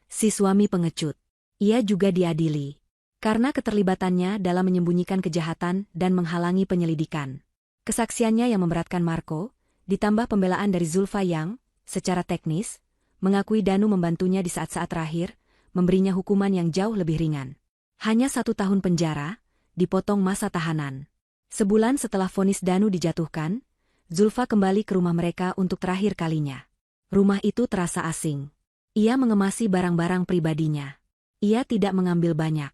S1: si suami pengecut. Ia juga diadili. Karena keterlibatannya dalam menyembunyikan kejahatan dan menghalangi penyelidikan. Kesaksiannya yang memberatkan Marco, ditambah pembelaan dari Zulfa yang, secara teknis, mengakui Danu membantunya di saat-saat terakhir, memberinya hukuman yang jauh lebih ringan. Hanya 1 tahun penjara, dipotong masa tahanan. Sebulan setelah vonis Danu dijatuhkan, Zulfa kembali ke rumah mereka untuk terakhir kalinya. Rumah itu terasa asing. Ia mengemasi barang-barang pribadinya. Ia tidak mengambil banyak.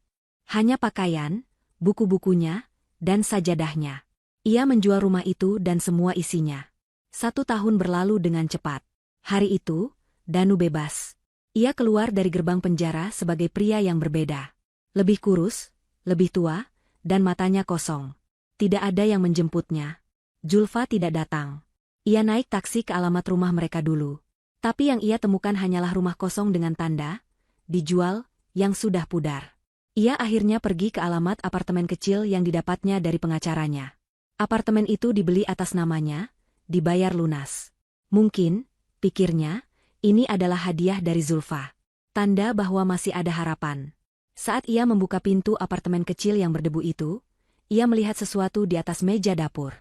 S1: Hanya pakaian, buku-bukunya, dan sajadahnya. Ia menjual rumah itu dan semua isinya. 1 tahun berlalu dengan cepat. Hari itu, Danu bebas. Ia keluar dari gerbang penjara sebagai pria yang berbeda. Lebih kurus, lebih tua, dan matanya kosong. Tidak ada yang menjemputnya. Zulfa tidak datang. Ia naik taksi ke alamat rumah mereka dulu. Tapi yang ia temukan hanyalah rumah kosong dengan tanda, dijual, yang sudah pudar. Ia akhirnya pergi ke alamat apartemen kecil yang didapatnya dari pengacaranya. Apartemen itu dibeli atas namanya, dibayar lunas. Mungkin, pikirnya, ini adalah hadiah dari Zulfa. Tanda bahwa masih ada harapan. Saat ia membuka pintu apartemen kecil yang berdebu itu, ia melihat sesuatu di atas meja dapur.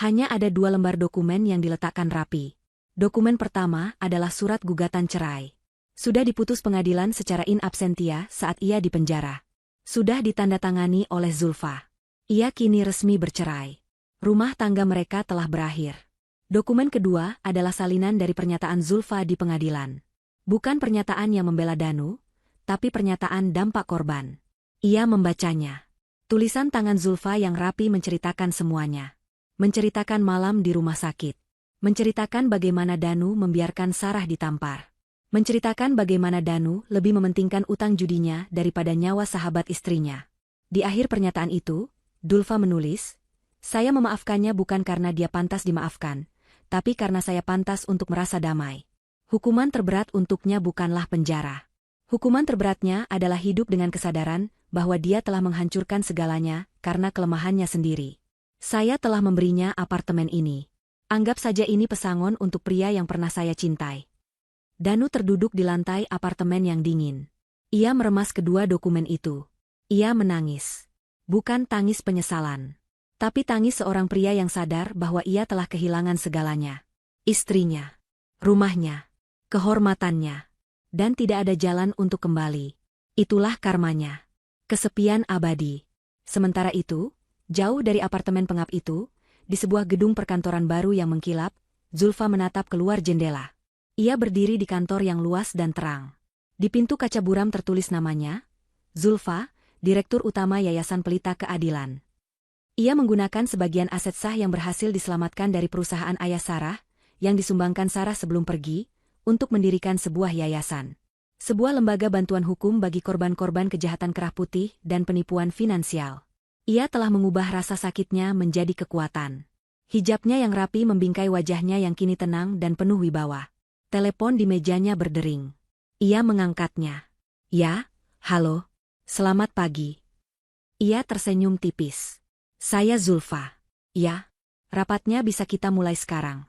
S1: Hanya ada 2 lembar dokumen yang diletakkan rapi. Dokumen pertama adalah surat gugatan cerai. Sudah diputus pengadilan secara in absentia saat ia di penjara. Sudah ditandatangani oleh Zulfa. Ia kini resmi bercerai. Rumah tangga mereka telah berakhir. Dokumen kedua adalah salinan dari pernyataan Zulfa di pengadilan. Bukan pernyataan yang membela Danu, tapi pernyataan dampak korban. Ia membacanya. Tulisan tangan Zulfa yang rapi menceritakan semuanya. Menceritakan malam di rumah sakit. Menceritakan bagaimana Danu membiarkan Sarah ditampar. Menceritakan bagaimana Danu lebih mementingkan utang judinya daripada nyawa sahabat istrinya. Di akhir pernyataan itu, Zulfa menulis, "Saya memaafkannya bukan karena dia pantas dimaafkan, tapi karena saya pantas untuk merasa damai. Hukuman terberat untuknya bukanlah penjara. Hukuman terberatnya adalah hidup dengan kesadaran bahwa dia telah menghancurkan segalanya karena kelemahannya sendiri. Saya telah memberinya apartemen ini. Anggap saja ini pesangon untuk pria yang pernah saya cintai. Danu terduduk di lantai apartemen yang dingin. Ia meremas kedua dokumen itu. Ia menangis. Bukan tangis penyesalan. Tapi tangis seorang pria yang sadar bahwa ia telah kehilangan segalanya. Istrinya. Rumahnya. Kehormatannya. Dan tidak ada jalan untuk kembali. Itulah karmanya. Kesepian abadi. Sementara itu, jauh dari apartemen pengap itu, di sebuah gedung perkantoran baru yang mengkilap, Zulfa menatap keluar jendela. Ia berdiri di kantor yang luas dan terang. Di pintu kaca buram tertulis namanya, Zulfa, Direktur Utama Yayasan Pelita Keadilan. Ia menggunakan sebagian aset sah yang berhasil diselamatkan dari perusahaan ayah Sarah, yang disumbangkan Sarah sebelum pergi, untuk mendirikan sebuah yayasan. Sebuah lembaga bantuan hukum bagi korban-korban kejahatan kerah putih dan penipuan finansial. Ia telah mengubah rasa sakitnya menjadi kekuatan. Hijabnya yang rapi membingkai wajahnya yang kini tenang dan penuh wibawa. Telepon di mejanya berdering. Ia mengangkatnya. Ya, halo, selamat pagi. Ia tersenyum tipis. Saya Zulfa. Ya, rapatnya bisa kita mulai sekarang.